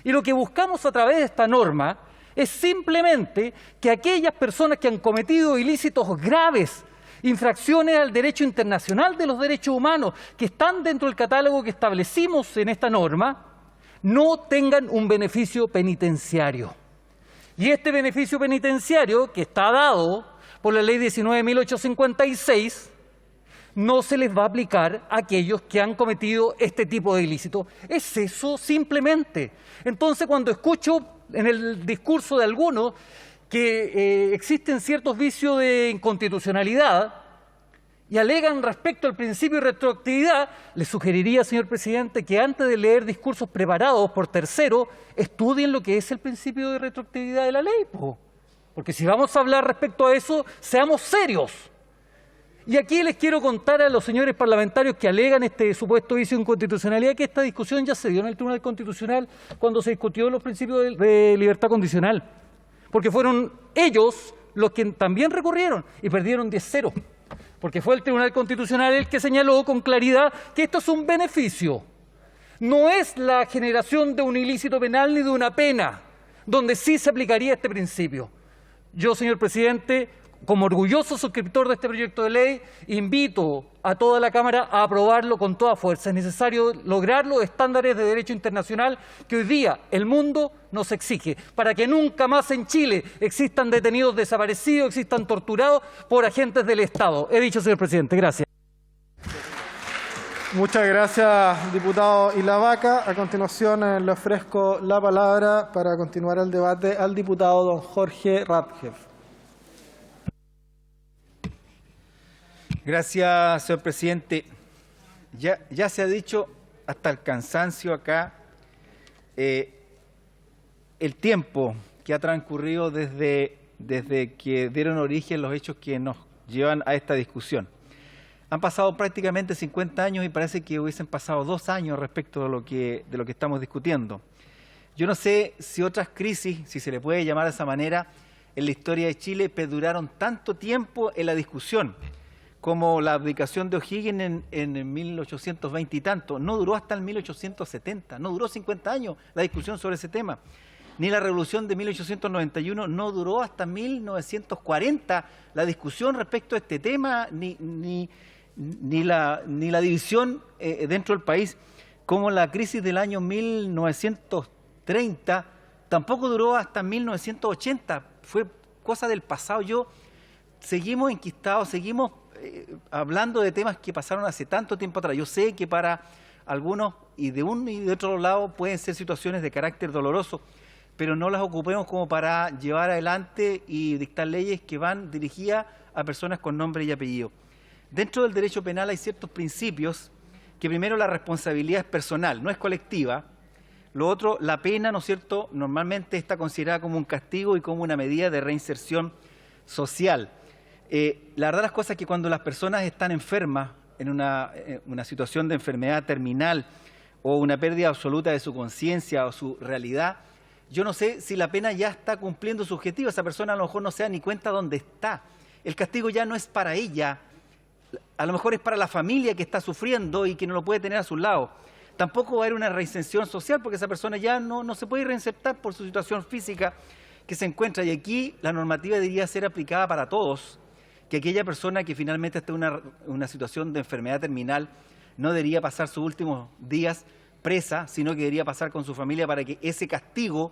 Y lo que buscamos a través de esta norma es simplemente que aquellas personas que han cometido ilícitos graves, infracciones al derecho internacional de los derechos humanos, que están dentro del catálogo que establecimos en esta norma, no tengan un beneficio penitenciario. Y este beneficio penitenciario, que está dado por la Ley 19.856, no se les va a aplicar a aquellos que han cometido este tipo de ilícito. Es eso simplemente. Entonces, cuando escucho en el discurso de algunos que existen ciertos vicios de inconstitucionalidad y alegan respecto al principio de retroactividad, les sugeriría, señor presidente, que antes de leer discursos preparados por terceros, estudien lo que es el principio de retroactividad de la ley. Porque si vamos a hablar respecto a eso, seamos serios. Y aquí les quiero contar a los señores parlamentarios que alegan este supuesto vicio de inconstitucionalidad que esta discusión ya se dio en el Tribunal Constitucional cuando se discutió los principios de libertad condicional. Porque fueron ellos los que también recurrieron y perdieron 10-0. Porque fue el Tribunal Constitucional el que señaló con claridad que esto es un beneficio. No es la generación de un ilícito penal ni de una pena, donde sí se aplicaría este principio. Yo, señor presidente, como orgulloso suscriptor de este proyecto de ley, invito a toda la Cámara a aprobarlo con toda fuerza. Es necesario lograr los estándares de derecho internacional que hoy día el mundo nos exige, para que nunca más en Chile existan detenidos desaparecidos, existan torturados por agentes del Estado. He dicho, señor presidente. Gracias. Muchas gracias, diputado Ilavaca. A continuación le ofrezco la palabra para continuar el debate al diputado don Jorge Radcliffe. Gracias, señor presidente. Ya se ha dicho hasta el cansancio acá el tiempo que ha transcurrido desde que dieron origen los hechos que nos llevan a esta discusión. Han pasado prácticamente 50 años y parece que hubiesen pasado 2 años respecto de lo que estamos discutiendo. Yo no sé si otras crisis, si se le puede llamar de esa manera, en la historia de Chile perduraron tanto tiempo en la discusión como la abdicación de O'Higgins en 1820 y tanto. No duró hasta el 1870, no duró 50 años la discusión sobre ese tema. Ni la revolución de 1891 no duró hasta 1940 la discusión respecto a este tema, ni la división dentro del país, como la crisis del año 1930 tampoco duró hasta 1980, fue cosa del pasado. Seguimos enquistados, seguimos hablando de temas que pasaron hace tanto tiempo atrás. Yo sé que para algunos y de un y de otro lado pueden ser situaciones de carácter doloroso, pero no las ocupemos como para llevar adelante y dictar leyes que van dirigidas a personas con nombre y apellido. Dentro del derecho penal hay ciertos principios que primero la responsabilidad es personal, no es colectiva. Lo otro, la pena, ¿no es cierto?, normalmente está considerada como un castigo y como una medida de reinserción social. La verdad las cosas es que cuando las personas están enfermas, en una situación de enfermedad terminal o una pérdida absoluta de su conciencia o su realidad, yo no sé si la pena ya está cumpliendo su objetivo. Esa persona a lo mejor no se da ni cuenta dónde está. El castigo ya no es para ella, a lo mejor es para la familia que está sufriendo y que no lo puede tener a su lado. tampoco va a haber una reinserción social porque esa persona ya no se puede reinsertar por su situación física que se encuentra. Y aquí la normativa debería ser aplicada para todos, que aquella persona que finalmente está en una situación de enfermedad terminal no debería pasar sus últimos días presa, sino que debería pasar con su familia para que ese castigo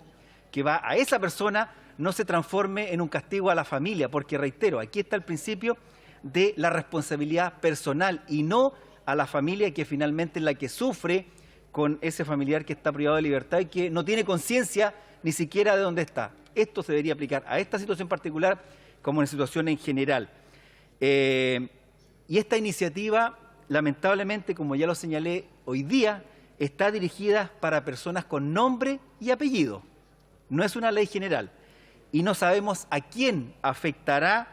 que va a esa persona no se transforme en un castigo a la familia, porque reitero, aquí está el principio de la responsabilidad personal y no a la familia, que finalmente es la que sufre con ese familiar que está privado de libertad y que no tiene conciencia ni siquiera de dónde está. Esto se debería aplicar a esta situación particular como en situación en general. Y esta iniciativa, lamentablemente, como ya lo señalé hoy día, está dirigida para personas con nombre y apellido. No es una ley general. Y no sabemos a quién afectará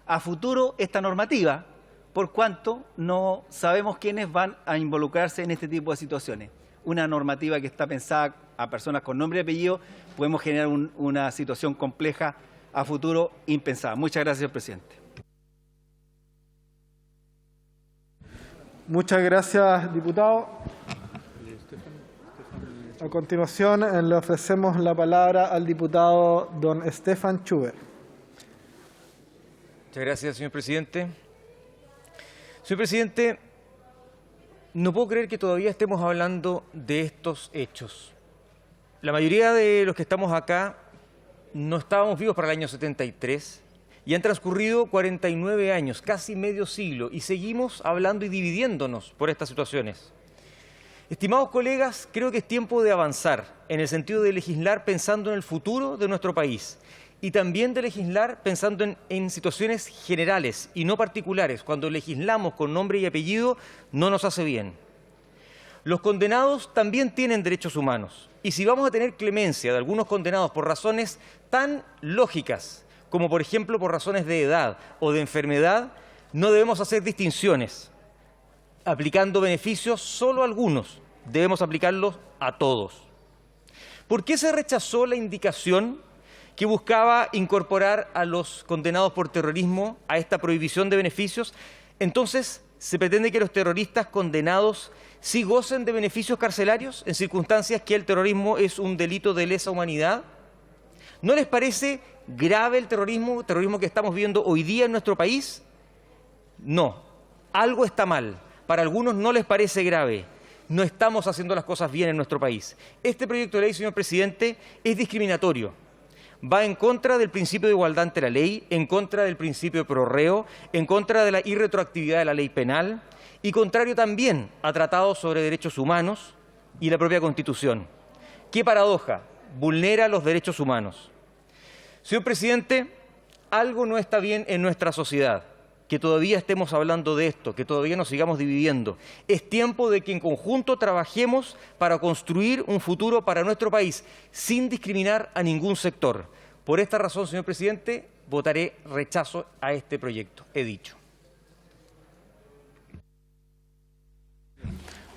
a futuro esta normativa, por cuanto no sabemos quiénes van a involucrarse en este tipo de situaciones. Una normativa que está pensada a personas con nombre y apellido, podemos generar una situación compleja a futuro impensada. Muchas gracias, señor presidente. Muchas gracias, diputado. A continuación, le ofrecemos la palabra al diputado don Stefan Schubert. Muchas gracias, señor presidente. Señor presidente, no puedo creer que todavía estemos hablando de estos hechos. La mayoría de los que estamos acá no estábamos vivos para el año 73 y han transcurrido 49 años, casi medio siglo, y seguimos hablando y dividiéndonos por estas situaciones. Estimados colegas, creo que es tiempo de avanzar en el sentido de legislar pensando en el futuro de nuestro país y también de legislar pensando en situaciones generales y no particulares. Cuando legislamos con nombre y apellido no nos hace bien. Los condenados también tienen derechos humanos y si vamos a tener clemencia de algunos condenados por razones tan lógicas como por ejemplo por razones de edad o de enfermedad, no debemos hacer distinciones aplicando beneficios solo a algunos, debemos aplicarlos a todos. ¿Por qué se rechazó la indicación que buscaba incorporar a los condenados por terrorismo a esta prohibición de beneficios? Entonces, ¿se pretende que los terroristas condenados sí gocen de beneficios carcelarios en circunstancias que el terrorismo es un delito de lesa humanidad? ¿No les parece grave el terrorismo que estamos viendo hoy día en nuestro país? No, algo está mal. Para algunos no les parece grave. No estamos haciendo las cosas bien en nuestro país. Este proyecto de ley, señor presidente, es discriminatorio. Va en contra del principio de igualdad ante la ley, en contra del principio de prorreo, en contra de la irretroactividad de la ley penal y contrario también a tratados sobre derechos humanos y la propia Constitución. ¡Qué paradoja! Vulnera los derechos humanos. Señor presidente, algo no está bien en nuestra sociedad. Que todavía estemos hablando de esto, que todavía nos sigamos dividiendo. Es tiempo de que en conjunto trabajemos para construir un futuro para nuestro país, sin discriminar a ningún sector. Por esta razón, señor presidente, votaré rechazo a este proyecto. He dicho.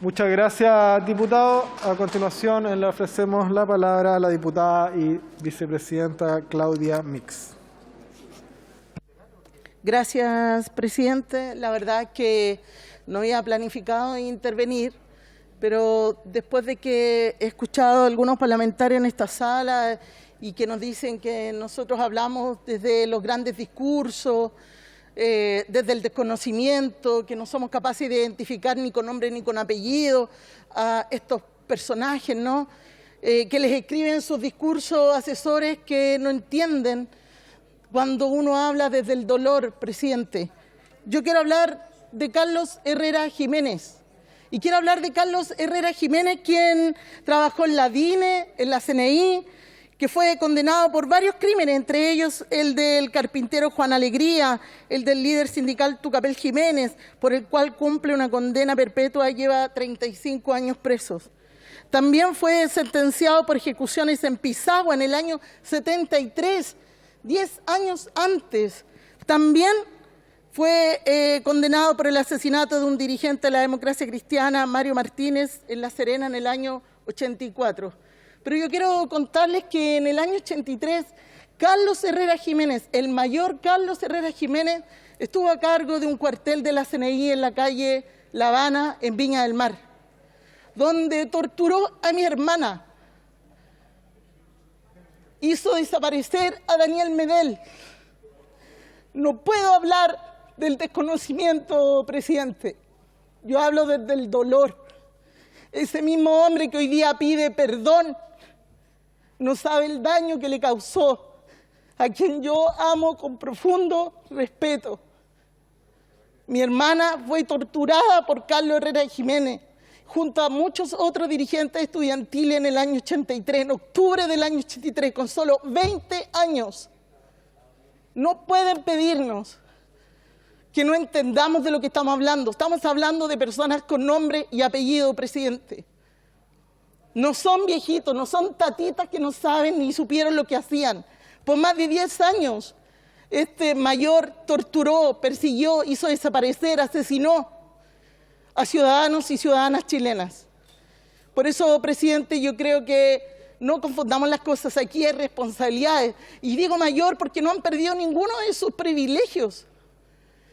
Muchas gracias, diputado. A continuación, le ofrecemos la palabra a la diputada y vicepresidenta Claudia Mix. Gracias, presidente. La verdad es que no había planificado intervenir, pero después de que he escuchado a algunos parlamentarios en esta sala y que nos dicen que nosotros hablamos desde los grandes discursos, desde el desconocimiento, que no somos capaces de identificar ni con nombre ni con apellido a estos personajes, ¿no? Que les escriben sus discursos asesores que no entienden cuando uno habla desde el dolor, presidente. Yo quiero hablar de Carlos Herrera Jiménez. Y quiero hablar de Carlos Herrera Jiménez, quien trabajó en la DINE, en la CNI, que fue condenado por varios crímenes, entre ellos el del carpintero Juan Alegría, el del líder sindical Tucapel Jiménez, por el cual cumple una condena perpetua y lleva 35 años presos. También fue sentenciado por ejecuciones en Pisagua en el año 73, 10 años antes. También fue condenado por el asesinato de un dirigente de la democracia cristiana, Mario Martínez, en La Serena en el año 84. Pero yo quiero contarles que en el año 83, Carlos Herrera Jiménez, el mayor Carlos Herrera Jiménez, estuvo a cargo de un cuartel de la CNI en la calle La Habana, en Viña del Mar. donde torturó a mi hermana, hizo desaparecer a Daniel Medel. No puedo hablar del desconocimiento, presidente. Yo hablo desde el dolor. Ese mismo hombre que hoy día pide perdón no sabe el daño que le causó a quien yo amo con profundo respeto. Mi hermana fue torturada por Carlos Herrera Jiménez junto a muchos otros dirigentes estudiantiles en el año 83, en octubre del año 83, con solo 20 años. No pueden pedirnos que no entendamos de lo que estamos hablando. Estamos hablando de personas con nombre y apellido, presidente. No son viejitos, no son tatitas que no saben ni supieron lo que hacían. Por más de 10 años, este mayor torturó, persiguió, hizo desaparecer, asesinó a ciudadanos y ciudadanas chilenas. Por eso, presidente, yo creo que no confundamos las cosas. Aquí hay responsabilidades. Y digo mayor porque no han perdido ninguno de sus privilegios.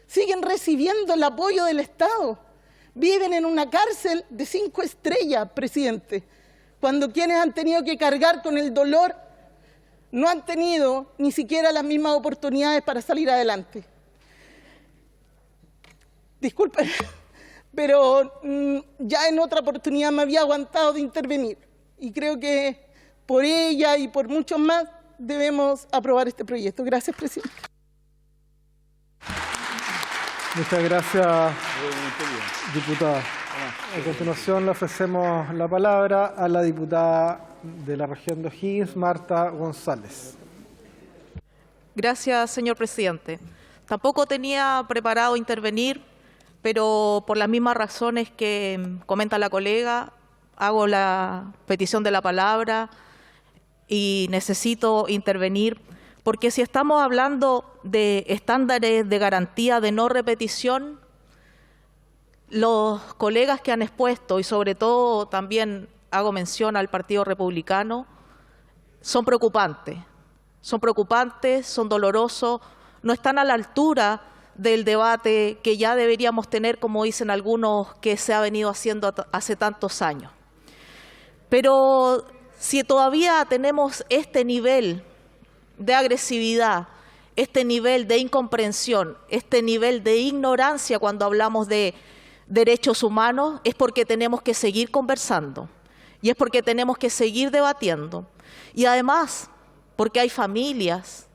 Siguen recibiendo el apoyo del Estado. Viven en una cárcel de 5 estrellas, presidente, cuando quienes han tenido que cargar con el dolor no han tenido ni siquiera las mismas oportunidades para salir adelante. Disculpen, pero ya en otra oportunidad me había aguantado de intervenir. Y creo que por ella y por muchos más debemos aprobar este proyecto. Gracias, presidente. Muchas gracias, diputada. A continuación le ofrecemos la palabra a la diputada de la región de O'Higgins, Marta González. Gracias, señor presidente. Tampoco tenía preparado intervenir, pero por las mismas razones que comenta la colega, hago la petición de la palabra y necesito intervenir, porque si estamos hablando de estándares de garantía de no repetición, los colegas que han expuesto, y sobre todo también hago mención al Partido Republicano, son preocupantes, son dolorosos, no están a la altura del debate que ya deberíamos tener, como dicen algunos, que se ha venido haciendo hace tantos años. Pero si todavía tenemos este nivel de agresividad, este nivel de incomprensión, este nivel de ignorancia cuando hablamos de derechos humanos, es porque tenemos que seguir conversando y es porque tenemos que seguir debatiendo. Y además, porque hay familias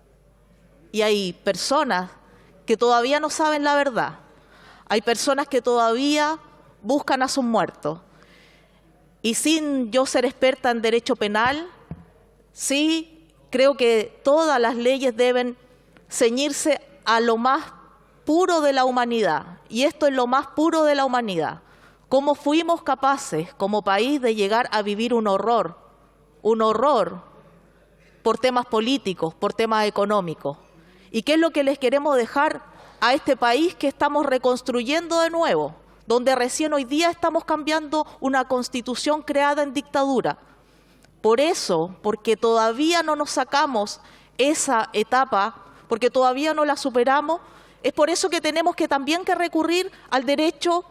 y hay personas que todavía no saben la verdad. Hay personas que todavía buscan a sus muertos. Y sin yo ser experta en derecho penal, sí creo que todas las leyes deben ceñirse a lo más puro de la humanidad. Y esto es lo más puro de la humanidad. ¿Cómo fuimos capaces como país de llegar a vivir un horror por temas políticos, por temas económicos? ¿Y qué es lo que les queremos dejar a este país que estamos reconstruyendo de nuevo? Donde recién hoy día estamos cambiando una constitución creada en dictadura. Por eso, porque todavía no nos sacamos esa etapa, porque todavía no la superamos, es por eso que tenemos que también que recurrir al derecho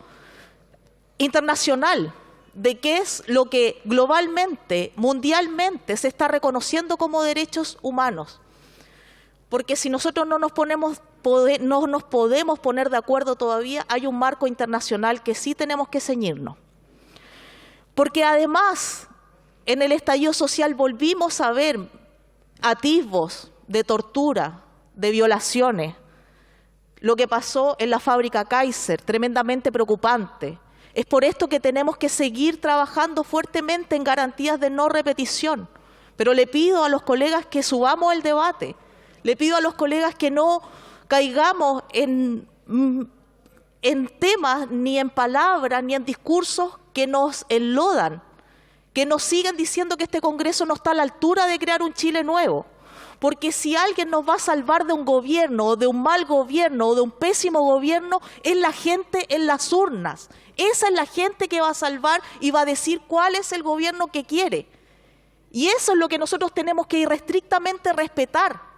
internacional, de qué es lo que globalmente, mundialmente, se está reconociendo como derechos humanos. Porque si nosotros no nos podemos poner de acuerdo todavía, hay un marco internacional que sí tenemos que ceñirnos. Porque además, en el estallido social volvimos a ver atisbos de tortura, de violaciones. Lo que pasó en la fábrica Kaiser, tremendamente preocupante. Es por esto que tenemos que seguir trabajando fuertemente en garantías de no repetición. Pero le pido a los colegas que subamos el debate. Le pido a los colegas que no caigamos en temas, ni en palabras, ni en discursos que nos enlodan, que nos siguen diciendo que este Congreso no está a la altura de crear un Chile nuevo. Porque si alguien nos va a salvar de un gobierno, o de un mal gobierno, o de un pésimo gobierno, es la gente en las urnas. Esa es la gente que va a salvar y va a decir cuál es el gobierno que quiere. Y eso es lo que nosotros tenemos que irrestrictamente respetar.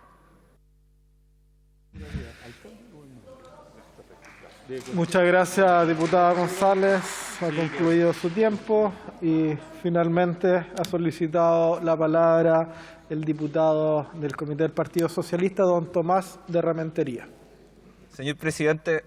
Muchas gracias, diputada González. Ha concluido su tiempo y finalmente ha solicitado la palabra el diputado del Comité del Partido Socialista, don Tomás de Rementería. Señor presidente,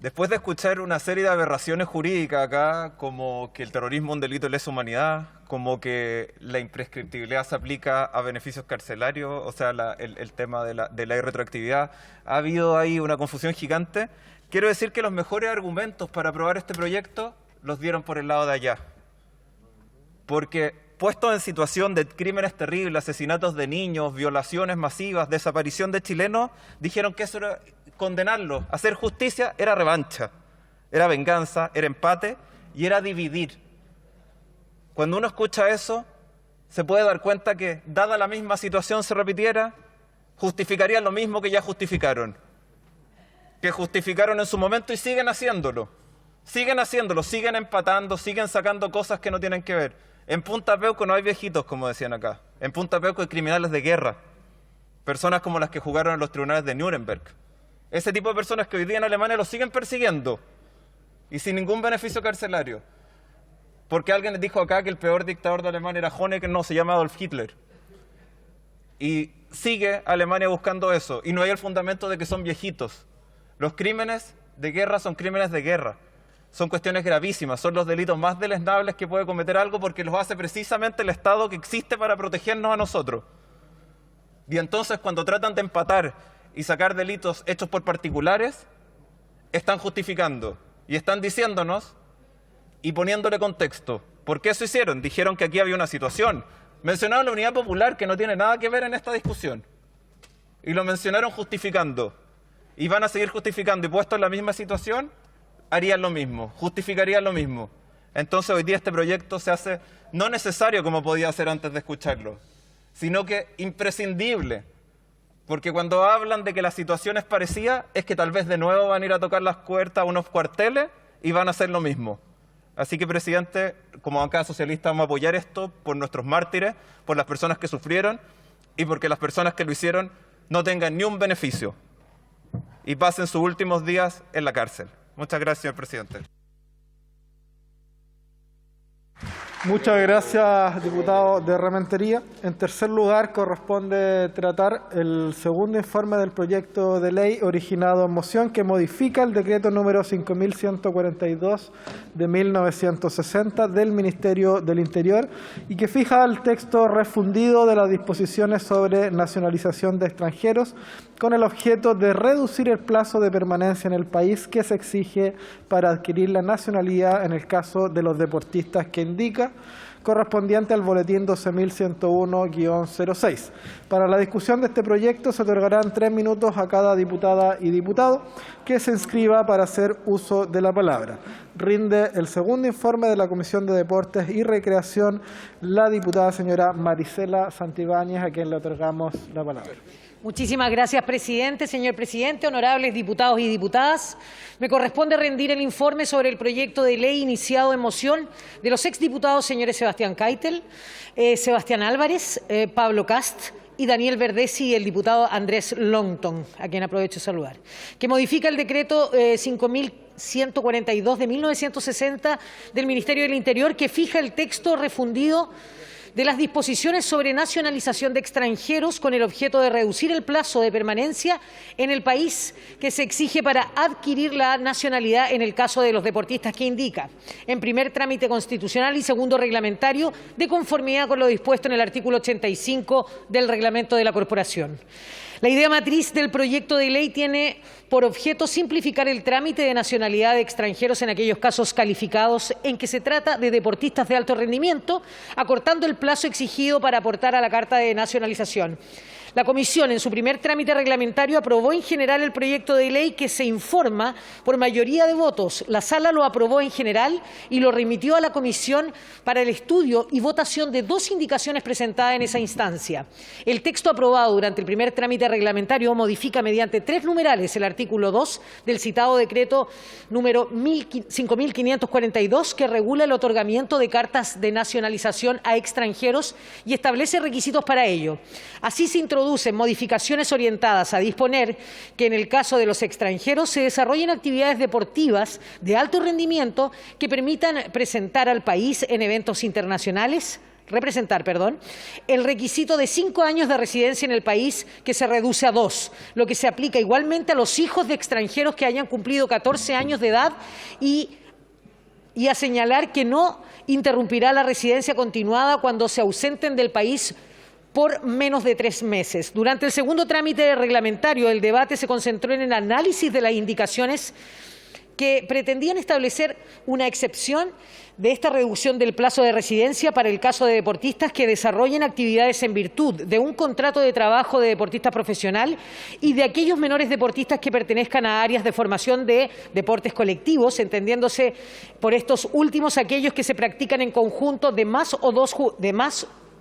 después de escuchar una serie de aberraciones jurídicas acá, como que el terrorismo es un delito de lesa humanidad, como que la imprescriptibilidad se aplica a beneficios carcelarios, o sea, el tema de la irretroactividad, ha habido ahí una confusión gigante. Quiero decir que los mejores argumentos para aprobar este proyecto los dieron por el lado de allá. Porque puestos en situación de crímenes terribles, asesinatos de niños, violaciones masivas, desaparición de chilenos, dijeron que eso era condenarlo, hacer justicia era revancha, era venganza, era empate y era dividir. Cuando uno escucha eso, se puede dar cuenta que, dada la misma situación se repitiera, justificarían lo mismo que ya justificaron. Que justificaron en su momento y siguen haciéndolo. Siguen empatando, siguen sacando cosas que no tienen que ver. En Punta Peuco no hay viejitos, como decían acá. En Punta Peuco hay criminales de guerra. Personas como las que jugaron en los tribunales de Nuremberg. Ese tipo de personas que hoy día en Alemania los siguen persiguiendo. Y sin ningún beneficio carcelario. Porque alguien les dijo acá que el peor dictador de Alemania era Honecker, no, se llama Adolf Hitler. Y sigue Alemania buscando eso. Y no hay el fundamento de que son viejitos. Los crímenes de guerra son crímenes de guerra. Son cuestiones gravísimas, son los delitos más deleznables que puede cometer algo porque los hace precisamente el Estado que existe para protegernos a nosotros. Y entonces cuando tratan de empatar y sacar delitos hechos por particulares, están justificando y están diciéndonos y poniéndole contexto. ¿Por qué eso hicieron? Dijeron que aquí había una situación. Mencionaron la Unidad Popular, que no tiene nada que ver en esta discusión. Y lo mencionaron justificando. Y van a seguir justificando, y puestos en la misma situación, harían lo mismo, justificarían lo mismo. Entonces hoy día este proyecto se hace no necesario como podía ser antes de escucharlo, sino que imprescindible. Porque cuando hablan de que la situación es parecida, es que tal vez de nuevo van a ir a tocar las puertas a unos cuarteles y van a hacer lo mismo. Así que, presidente, como bancada socialista vamos a apoyar esto por nuestros mártires, por las personas que sufrieron y porque las personas que lo hicieron no tengan ni un beneficio y pasen sus últimos días en la cárcel. Muchas gracias, señor presidente. Muchas gracias, diputado de Rementería. En tercer lugar, corresponde tratar el segundo informe del proyecto de ley originado en moción que modifica el decreto número 5142 de 1960 del Ministerio del Interior y que fija el texto refundido de las disposiciones sobre nacionalización de extranjeros con el objeto de reducir el plazo de permanencia en el país que se exige para adquirir la nacionalidad en el caso de los deportistas que indica, correspondiente al boletín 12.101-06. Para la discusión de este proyecto se otorgarán 3 minutos a cada diputada y diputado que se inscriba para hacer uso de la palabra. Rinde el segundo informe de la Comisión de Deportes y Recreación la diputada señora Marisela Santibáñez, a quien le otorgamos la palabra. Muchísimas gracias, presidente. Señor presidente, honorables diputados y diputadas, me corresponde rendir el informe sobre el proyecto de ley iniciado en moción de los exdiputados señores Sebastián Keitel, Sebastián Álvarez, Pablo Cast y Daniel Verdesi y el diputado Andrés Longton, a quien aprovecho de saludar, que modifica el decreto 5142 de 1960 del Ministerio del Interior, que fija el texto refundido de las disposiciones sobre nacionalización de extranjeros con el objeto de reducir el plazo de permanencia en el país que se exige para adquirir la nacionalidad en el caso de los deportistas que indica, en primer trámite constitucional y segundo reglamentario, de conformidad con lo dispuesto en el artículo 85 del reglamento de la Corporación. La idea matriz del proyecto de ley tiene por objeto simplificar el trámite de nacionalidad de extranjeros en aquellos casos calificados en que se trata de deportistas de alto rendimiento, acortando el plazo exigido para aportar a la carta de nacionalización. La Comisión, en su primer trámite reglamentario, aprobó en general el proyecto de ley que se informa por mayoría de votos. La Sala lo aprobó en general y lo remitió a la Comisión para el estudio y votación de 2 indicaciones presentadas en esa instancia. El texto aprobado durante el primer trámite reglamentario modifica mediante 3 numerales el artículo 2 del citado decreto número 5542, que regula el otorgamiento de cartas de nacionalización a extranjeros y establece requisitos para ello. Así se introduce introducen modificaciones orientadas a disponer que en el caso de los extranjeros se desarrollen actividades deportivas de alto rendimiento que permitan representar al país en eventos internacionales, el requisito de 5 años de residencia en el país, que se reduce a 2, lo que se aplica igualmente a los hijos de extranjeros que hayan cumplido 14 años de edad, y a señalar que no interrumpirá la residencia continuada cuando se ausenten del país por menos de 3 meses. Durante el segundo trámite reglamentario, el debate se concentró en el análisis de las indicaciones que pretendían establecer una excepción de esta reducción del plazo de residencia para el caso de deportistas que desarrollen actividades en virtud de un contrato de trabajo de deportista profesional y de aquellos menores deportistas que pertenezcan a áreas de formación de deportes colectivos, entendiéndose por estos últimos aquellos que se practican en conjunto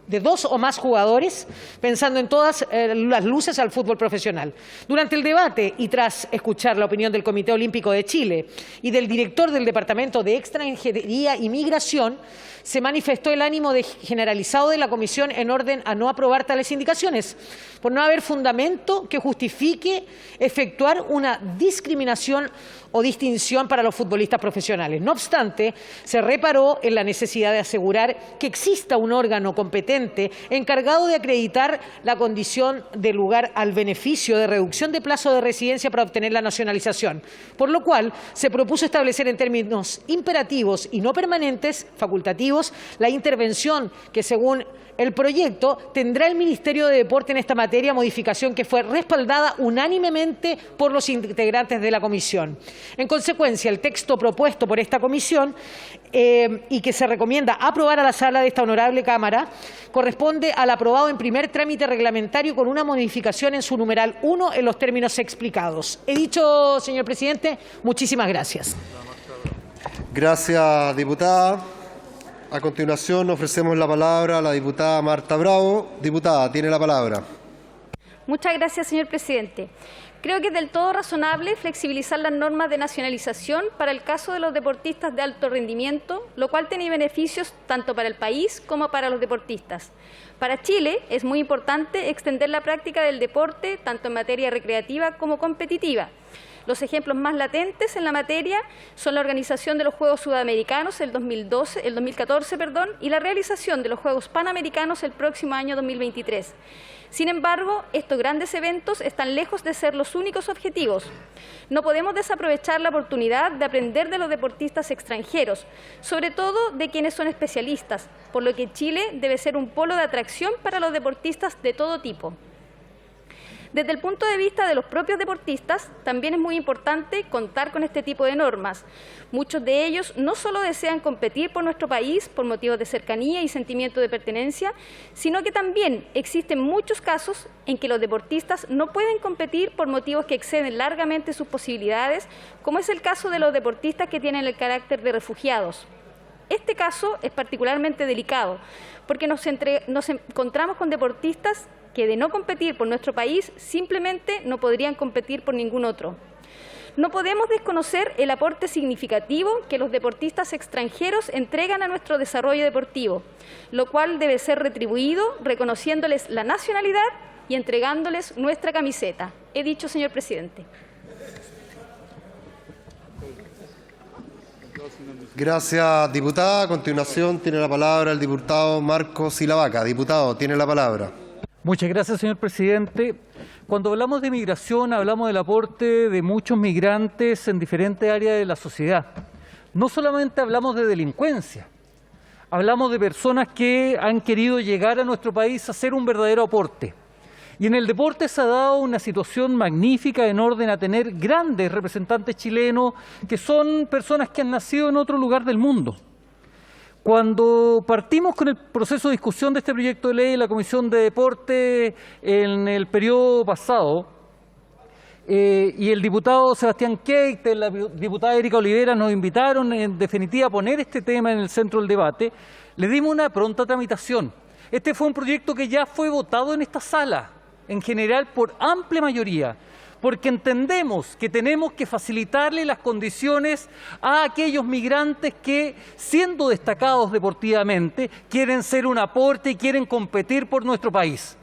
de dos o más jugadores, pensando en todas las luces al fútbol profesional. Durante el debate y tras escuchar la opinión del Comité Olímpico de Chile y del director del Departamento de Extranjería y Migración, se manifestó el ánimo generalizado de la Comisión en orden a no aprobar tales indicaciones, por no haber fundamento que justifique efectuar una discriminación o distinción para los futbolistas profesionales. No obstante, se reparó en la necesidad de asegurar que exista un órgano competente encargado de acreditar la condición de lugar al beneficio de reducción de plazo de residencia para obtener la nacionalización, por lo cual se propuso establecer en términos imperativos y no permanentes, facultativos, la intervención que, según el proyecto, tendrá el Ministerio de Deporte en esta materia, modificación que fue respaldada unánimemente por los integrantes de la comisión. En consecuencia, el texto propuesto por esta comisión y que se recomienda aprobar a la sala de esta honorable Cámara corresponde al aprobado en primer trámite reglamentario con una modificación en su numeral 1 en los términos explicados. He dicho, señor presidente, muchísimas gracias. Gracias, diputada. A continuación ofrecemos la palabra a la diputada Marta Bravo. Diputada, tiene la palabra. Muchas gracias, señor presidente. Creo que es del todo razonable flexibilizar las normas de nacionalización para el caso de los deportistas de alto rendimiento, lo cual tiene beneficios tanto para el país como para los deportistas. Para Chile es muy importante extender la práctica del deporte tanto en materia recreativa como competitiva. Los ejemplos más latentes en la materia son la organización de los Juegos Sudamericanos el 2014 y la realización de los Juegos Panamericanos el próximo año 2023. Sin embargo, estos grandes eventos están lejos de ser los únicos objetivos. No podemos desaprovechar la oportunidad de aprender de los deportistas extranjeros, sobre todo de quienes son especialistas, por lo que Chile debe ser un polo de atracción para los deportistas de todo tipo. Desde el punto de vista de los propios deportistas, también es muy importante contar con este tipo de normas. Muchos de ellos no solo desean competir por nuestro país por motivos de cercanía y sentimiento de pertenencia, sino que también existen muchos casos en que los deportistas no pueden competir por motivos que exceden largamente sus posibilidades, como es el caso de los deportistas que tienen el carácter de refugiados. Este caso es particularmente delicado porque nos encontramos con deportistas que, de no competir por nuestro país, simplemente no podrían competir por ningún otro. No podemos desconocer el aporte significativo que los deportistas extranjeros entregan a nuestro desarrollo deportivo, lo cual debe ser retribuido reconociéndoles la nacionalidad y entregándoles nuestra camiseta. He dicho, señor presidente. Gracias, diputada. A continuación tiene la palabra el diputado Marcos Silavaca. Diputado, tiene la palabra. Muchas gracias, señor presidente. Cuando hablamos de migración, hablamos del aporte de muchos migrantes en diferentes áreas de la sociedad. No solamente hablamos de delincuencia, hablamos de personas que han querido llegar a nuestro país a hacer un verdadero aporte. Y en el deporte se ha dado una situación magnífica en orden a tener grandes representantes chilenos que son personas que han nacido en otro lugar del mundo. Cuando partimos con el proceso de discusión de este proyecto de ley en la Comisión de Deporte en el periodo pasado, y el diputado Sebastián Keite, la diputada Erika Olivera nos invitaron en definitiva a poner este tema en el centro del debate, le dimos una pronta tramitación. Este fue un proyecto que ya fue votado en esta sala, en general por amplia mayoría, porque entendemos que tenemos que facilitarle las condiciones a aquellos migrantes que, siendo destacados deportivamente, quieren ser un aporte y quieren competir por nuestro país.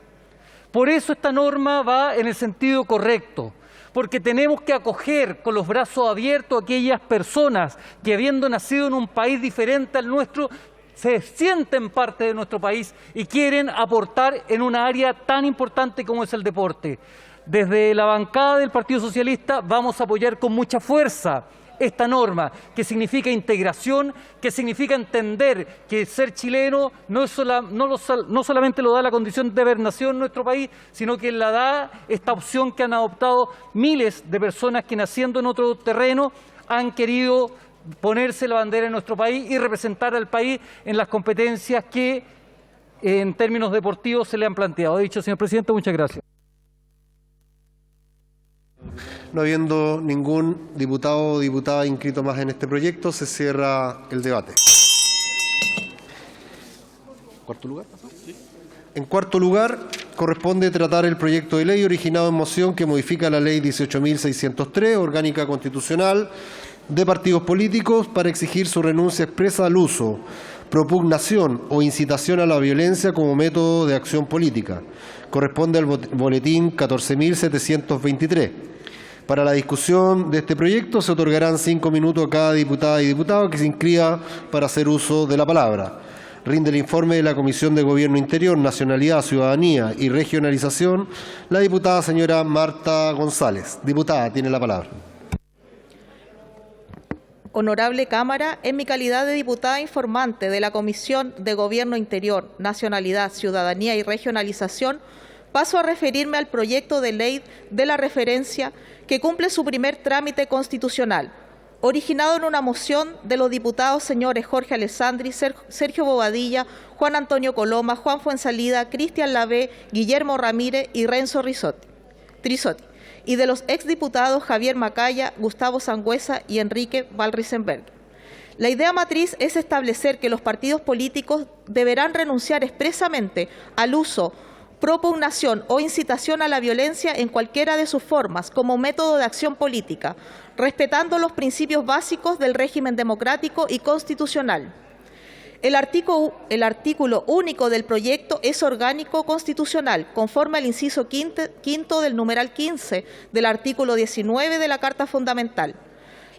Por eso esta norma va en el sentido correcto, porque tenemos que acoger con los brazos abiertos a aquellas personas que, habiendo nacido en un país diferente al nuestro, se sienten parte de nuestro país y quieren aportar en una área tan importante como es el deporte. Desde la bancada del Partido Socialista vamos a apoyar con mucha fuerza esta norma, que significa integración, que significa entender que ser chileno no solamente lo da la condición de haber nacido en nuestro país, sino que la da esta opción que han adoptado miles de personas que, naciendo en otro terreno, han querido ponerse la bandera de nuestro país y representar al país en las competencias que en términos deportivos se le han planteado. Dicho, señor presidente, muchas gracias. No habiendo ningún diputado o diputada inscrito más en este proyecto, se cierra el debate. ¿Cuarto lugar? En cuarto lugar, corresponde tratar el proyecto de ley originado en moción que modifica la Ley 18.603, orgánica constitucional de partidos políticos, para exigir su renuncia expresa al uso, propugnación o incitación a la violencia como método de acción política. Corresponde al boletín 14.723. Para la discusión de este proyecto se otorgarán 5 minutos a cada diputada y diputado que se inscriba para hacer uso de la palabra. Rinde el informe de la Comisión de Gobierno Interior, Nacionalidad, Ciudadanía y Regionalización la diputada señora Marta González. Diputada, tiene la palabra. Honorable Cámara, en mi calidad de diputada informante de la Comisión de Gobierno Interior, Nacionalidad, Ciudadanía y Regionalización, paso a referirme al proyecto de ley de la referencia que cumple su primer trámite constitucional, originado en una moción de los diputados señores Jorge Alessandri, Sergio Bobadilla, Juan Antonio Coloma, Juan Fuenzalida, Cristian Lavé, Guillermo Ramírez y Renzo Trisotti, y de los exdiputados Javier Macaya, Gustavo Sangüesa y Enrique Valrisenberg. La idea matriz es establecer que los partidos políticos deberán renunciar expresamente al uso, propugnación o incitación a la violencia en cualquiera de sus formas como método de acción política, respetando los principios básicos del régimen democrático y constitucional. El artículo único del proyecto es orgánico constitucional, conforme al inciso quinto del numeral 15 del artículo 19 de la Carta Fundamental.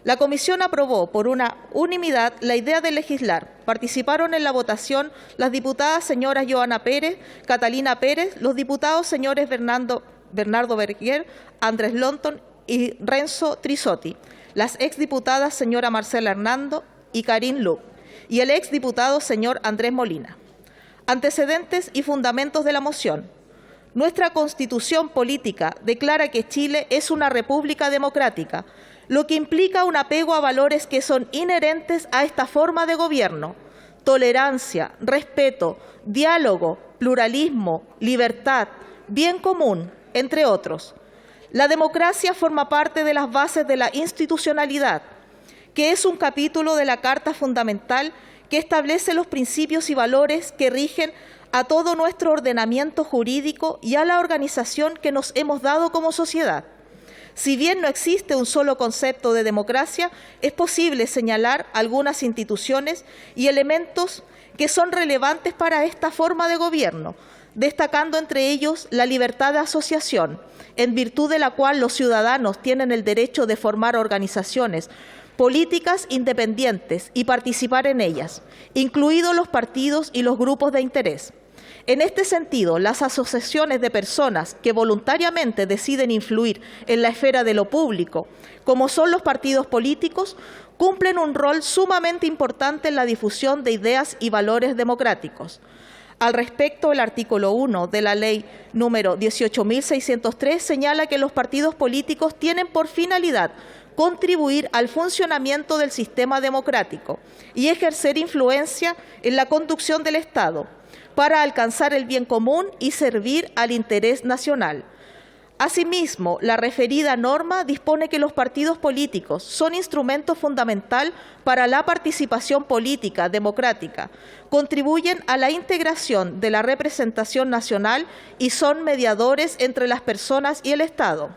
La Comisión aprobó por una unanimidad la idea de legislar. Participaron en la votación las diputadas señoras Joana Pérez, Catalina Pérez, los diputados señores Bernardo Berger, Andrés Lonton y Renzo Trisotti, las exdiputadas señora Marcela Hernando y Karin Luc, y el exdiputado señor Andrés Molina. Antecedentes y fundamentos de la moción. Nuestra Constitución política declara que Chile es una república democrática, lo que implica un apego a valores que son inherentes a esta forma de gobierno: tolerancia, respeto, diálogo, pluralismo, libertad, bien común, entre otros. La democracia forma parte de las bases de la institucionalidad, que es un capítulo de la Carta Fundamental que establece los principios y valores que rigen a todo nuestro ordenamiento jurídico y a la organización que nos hemos dado como sociedad. Si bien no existe un solo concepto de democracia, es posible señalar algunas instituciones y elementos que son relevantes para esta forma de gobierno, destacando entre ellos la libertad de asociación, en virtud de la cual los ciudadanos tienen el derecho de formar organizaciones políticas independientes y participar en ellas, incluidos los partidos y los grupos de interés. En este sentido, las asociaciones de personas que voluntariamente deciden influir en la esfera de lo público, como son los partidos políticos, cumplen un rol sumamente importante en la difusión de ideas y valores democráticos. Al respecto, el artículo 1 de la Ley número 18.603 señala que los partidos políticos tienen por finalidad contribuir al funcionamiento del sistema democrático y ejercer influencia en la conducción del Estado para alcanzar el bien común y servir al interés nacional. Asimismo, la referida norma dispone que los partidos políticos son instrumento fundamental para la participación política democrática, contribuyen a la integración de la representación nacional y son mediadores entre las personas y el Estado.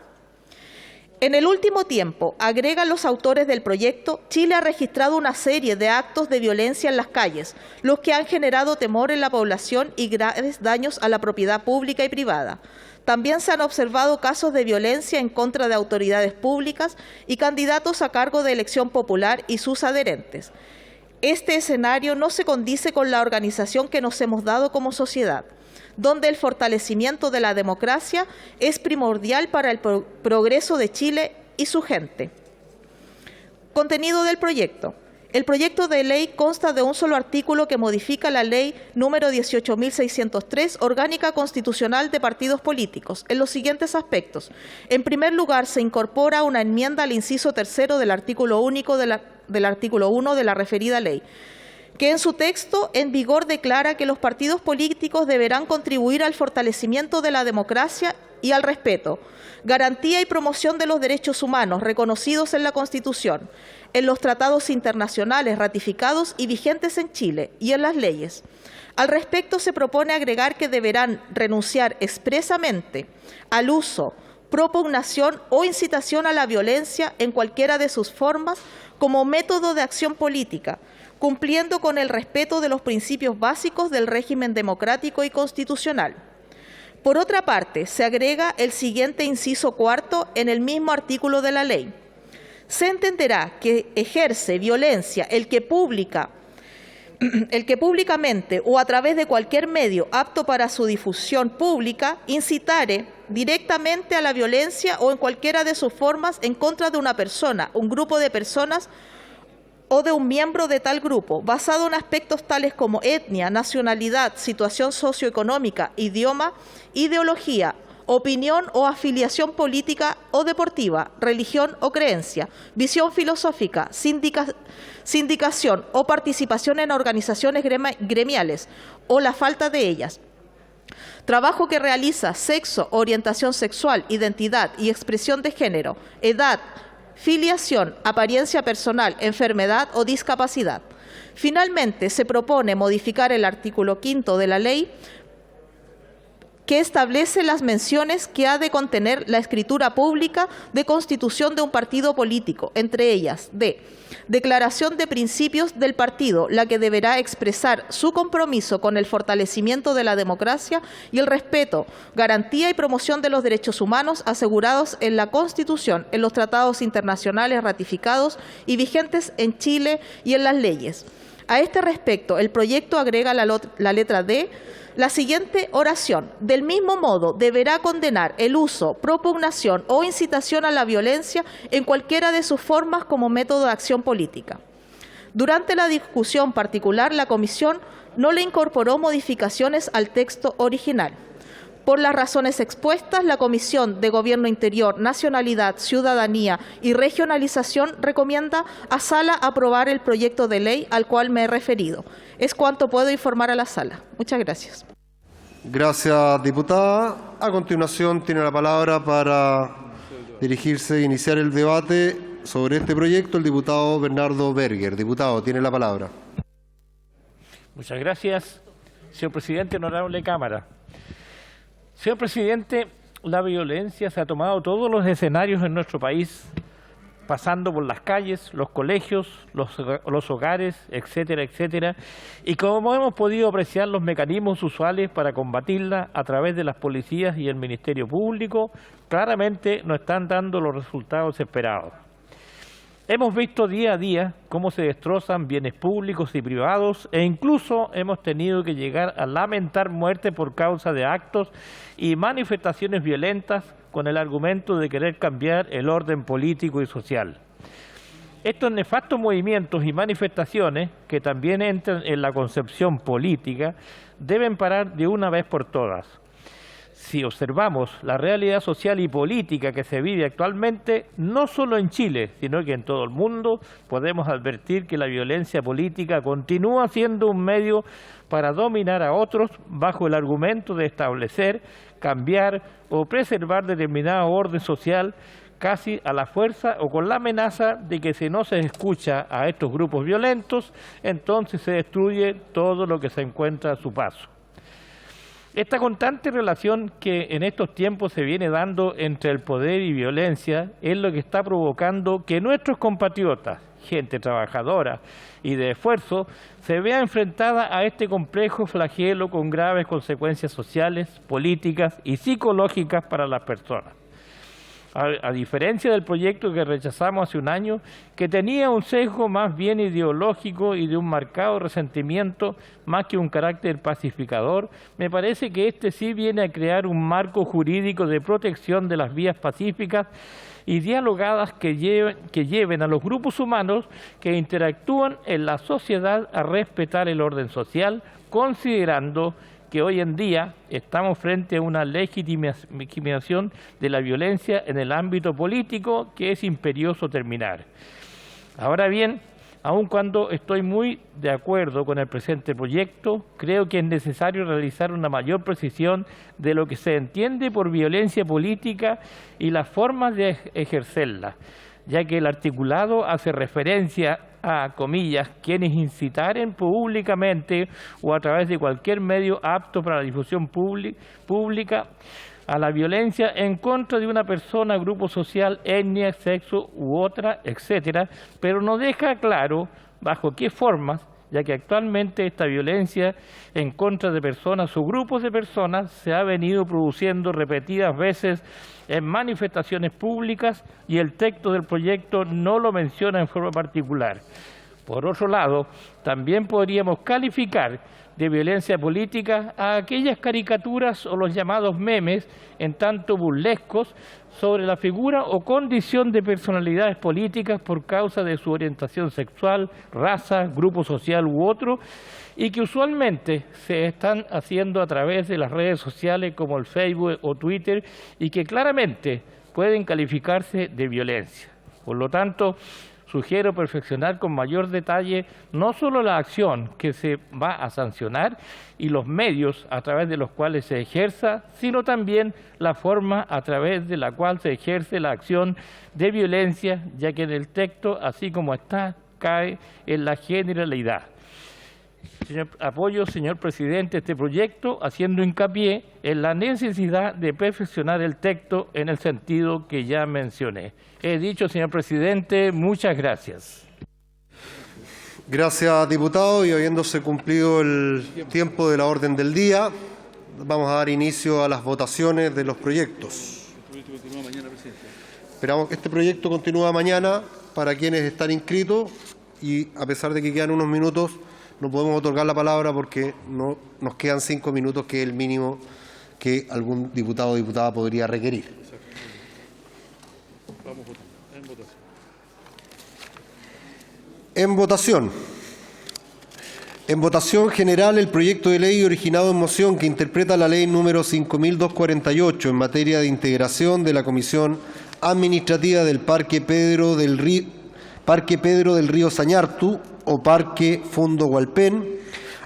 En el último tiempo, agregan los autores del proyecto, Chile ha registrado una serie de actos de violencia en las calles, los que han generado temor en la población y graves daños a la propiedad pública y privada. También se han observado casos de violencia en contra de autoridades públicas y candidatos a cargo de elección popular y sus adherentes. Este escenario no se condice con la organización que nos hemos dado como sociedad, donde el fortalecimiento de la democracia es primordial para el progreso de Chile y su gente. Contenido del proyecto. El proyecto de ley consta de un solo artículo que modifica la ley número 18.603, Orgánica Constitucional de Partidos Políticos, en los siguientes aspectos. En primer lugar, se incorpora una enmienda al inciso tercero del artículo único del artículo 1 de la referida ley, que en su texto en vigor declara que los partidos políticos deberán contribuir al fortalecimiento de la democracia y al respeto, garantía y promoción de los derechos humanos reconocidos en la Constitución, en los tratados internacionales ratificados y vigentes en Chile y en las leyes. Al respecto, se propone agregar que deberán renunciar expresamente al uso, propugnación o incitación a la violencia en cualquiera de sus formas como método de acción política, cumpliendo con el respeto de los principios básicos del régimen democrático y constitucional. Por otra parte, se agrega el siguiente inciso cuarto en el mismo artículo de la ley. Se entenderá que ejerce violencia el que públicamente o a través de cualquier medio apto para su difusión pública incitare directamente a la violencia o en cualquiera de sus formas en contra de una persona, un grupo de personas o de un miembro de tal grupo, basado en aspectos tales como etnia, nacionalidad, situación socioeconómica, idioma, ideología, opinión o afiliación política o deportiva, religión o creencia, visión filosófica, sindicación o participación en organizaciones gremiales o la falta de ellas. Trabajo que realiza, sexo, orientación sexual, identidad y expresión de género, edad, filiación, apariencia personal, enfermedad o discapacidad. Finalmente, se propone modificar el artículo 5 de la ley que establece las menciones que ha de contener la escritura pública de constitución de un partido político, entre ellas de declaración de principios del partido, la que deberá expresar su compromiso con el fortalecimiento de la democracia y el respeto, garantía y promoción de los derechos humanos asegurados en la Constitución, en los tratados internacionales ratificados y vigentes en Chile y en las leyes. A este respecto, el proyecto agrega la letra D, la siguiente oración. Del mismo modo, deberá condenar el uso, propugnación o incitación a la violencia en cualquiera de sus formas como método de acción política. Durante la discusión particular, la Comisión no le incorporó modificaciones al texto original. Por las razones expuestas, la Comisión de Gobierno Interior, Nacionalidad, Ciudadanía y Regionalización recomienda a Sala aprobar el proyecto de ley al cual me he referido. Es cuanto puedo informar a la Sala. Muchas gracias. Gracias, diputada. A continuación tiene la palabra para dirigirse e iniciar el debate sobre este proyecto el diputado Bernardo Berger. Diputado, tiene la palabra. Muchas gracias, señor presidente, honorable Cámara. Señor presidente, la violencia se ha tomado todos los escenarios en nuestro país, pasando por las calles, los colegios, los hogares, etcétera, etcétera. Y como hemos podido apreciar, los mecanismos usuales para combatirla a través de las policías y el Ministerio Público claramente no están dando los resultados esperados. Hemos visto día a día cómo se destrozan bienes públicos y privados e incluso hemos tenido que llegar a lamentar muerte por causa de actos y manifestaciones violentas con el argumento de querer cambiar el orden político y social. Estos nefastos movimientos y manifestaciones, que también entran en la concepción política, deben parar de una vez por todas. Si observamos la realidad social y política que se vive actualmente, no solo en Chile, sino que en todo el mundo, podemos advertir que la violencia política continúa siendo un medio para dominar a otros bajo el argumento de establecer, cambiar o preservar determinado orden social casi a la fuerza o con la amenaza de que si no se escucha a estos grupos violentos, entonces se destruye todo lo que se encuentra a su paso. Esta constante relación que en estos tiempos se viene dando entre el poder y violencia es lo que está provocando que nuestros compatriotas, gente trabajadora y de esfuerzo, se vea enfrentada a este complejo flagelo con graves consecuencias sociales, políticas y psicológicas para las personas. A diferencia del proyecto que rechazamos hace un año, que tenía un sesgo más bien ideológico y de un marcado resentimiento más que un carácter pacificador, me parece que este sí viene a crear un marco jurídico de protección de las vías pacíficas y dialogadas que lleven a los grupos humanos que interactúan en la sociedad a respetar el orden social, considerando que hoy en día estamos frente a una legitimación de la violencia en el ámbito político que es imperioso terminar. Ahora bien, aun cuando estoy muy de acuerdo con el presente proyecto, creo que es necesario realizar una mayor precisión de lo que se entiende por violencia política y las formas de ejercerla, ya que el articulado hace referencia a, comillas, quienes incitaren públicamente o a través de cualquier medio apto para la difusión pública a la violencia en contra de una persona, grupo social, etnia, sexo u otra, etcétera, pero no deja claro bajo qué formas, ya que actualmente esta violencia en contra de personas o grupos de personas se ha venido produciendo repetidas veces en manifestaciones públicas y el texto del proyecto no lo menciona en forma particular. Por otro lado, también podríamos calificar de violencia política a aquellas caricaturas o los llamados memes, en tanto burlescos, sobre la figura o condición de personalidades políticas por causa de su orientación sexual, raza, grupo social u otro, y que usualmente se están haciendo a través de las redes sociales como el Facebook o Twitter y que claramente pueden calificarse de violencia. Por lo tanto, sugiero perfeccionar con mayor detalle no solo la acción que se va a sancionar y los medios a través de los cuales se ejerza, sino también la forma a través de la cual se ejerce la acción de violencia, ya que en el texto, así como está, cae en la generalidad. Apoyo, señor presidente, este proyecto, haciendo hincapié en la necesidad de perfeccionar el texto en el sentido que ya mencioné. He dicho, señor presidente, muchas gracias. Gracias, diputado. Y habiéndose cumplido el tiempo de la orden del día, vamos a dar inicio a las votaciones de los proyectos. Esperamos que este proyecto continúe mañana para quienes están inscritos y, a pesar de que quedan unos minutos, no podemos otorgar la palabra porque no nos quedan 5 minutos, que es el mínimo que algún diputado o diputada podría requerir. En votación. En votación general, el proyecto de ley originado en moción que interpreta la ley número 5.248 en materia de integración de la Comisión Administrativa del Parque Pedro del Río Sañartu o Parque Fundo Hualpén.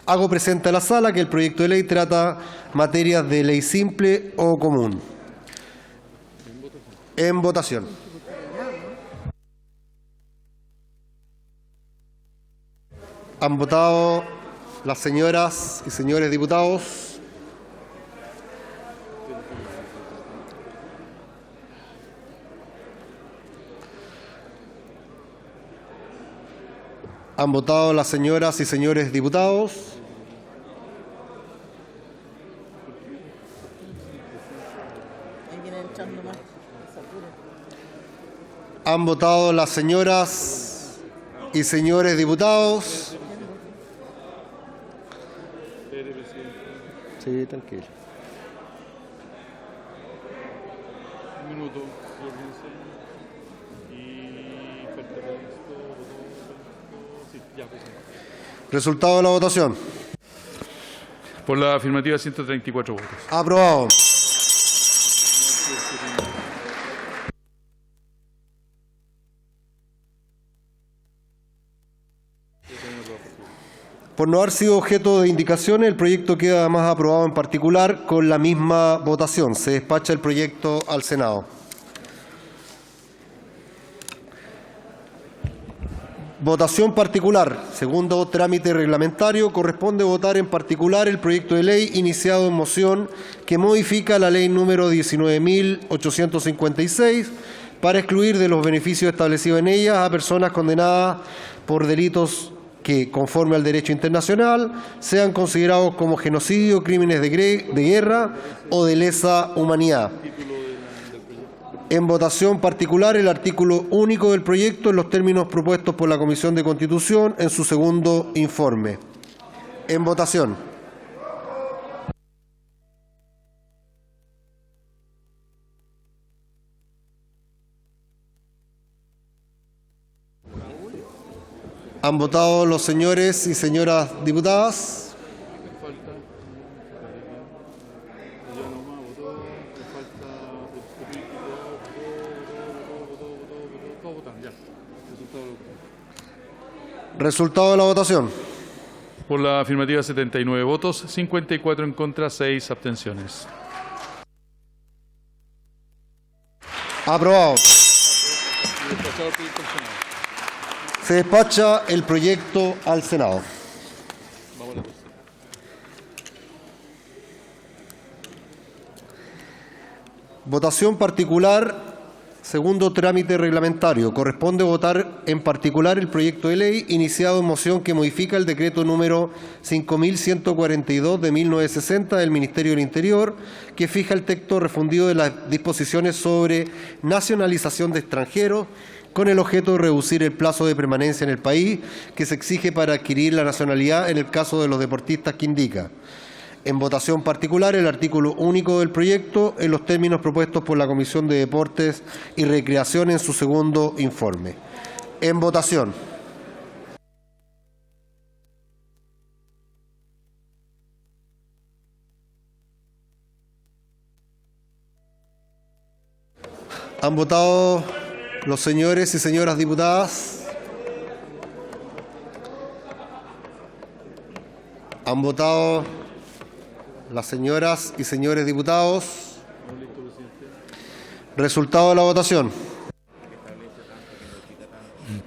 Hago presente a la sala que el proyecto de ley trata materias de ley simple o común. En votación. ¿Han votado las señoras y señores diputados? ¿Han votado las señoras y señores diputados? ¿Han votado las señoras y señores diputados? Sí, tranquilo. Un minuto, y Resultado de la votación. Por la afirmativa, 134 votos. Aprobado. Por no haber sido objeto de indicaciones, el proyecto queda además aprobado en particular con la misma votación. Se despacha el proyecto al Senado. Votación particular. Segundo trámite reglamentario. Corresponde votar en particular el proyecto de ley iniciado en moción que modifica la ley número 19.856 para excluir de los beneficios establecidos en ella a personas condenadas por delitos que, conforme al derecho internacional, sean considerados como genocidio, crímenes de guerra o de lesa humanidad. En votación particular el artículo único del proyecto en los términos propuestos por la Comisión de Constitución en su segundo informe. En votación. ¿Han votado los señores y señoras diputadas? Resultado de la votación. Por la afirmativa 79 votos, 54 en contra, 6 abstenciones. Aprobado. Se despacha el proyecto al Senado. Votación particular. Segundo trámite reglamentario. Corresponde votar en particular el proyecto de ley iniciado en moción que modifica el decreto número 5142 de 1960 del Ministerio del Interior, que fija el texto refundido de las disposiciones sobre nacionalización de extranjeros, con el objeto de reducir el plazo de permanencia en el país que se exige para adquirir la nacionalidad en el caso de los deportistas que indica. En votación particular el artículo único del proyecto en los términos propuestos por la Comisión de Deportes y Recreación en su segundo informe. En votación. ¿Han votado los señores y señoras diputadas? ¿Han votado las señoras y señores diputados? Resultado de la votación.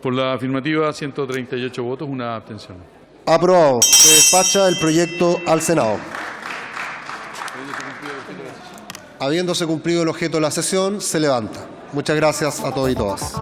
Por la afirmativa, 138 votos, una abstención. Aprobado. Se despacha el proyecto al Senado. Habiéndose cumplido el objeto de la sesión, se levanta. Muchas gracias a todos y todas.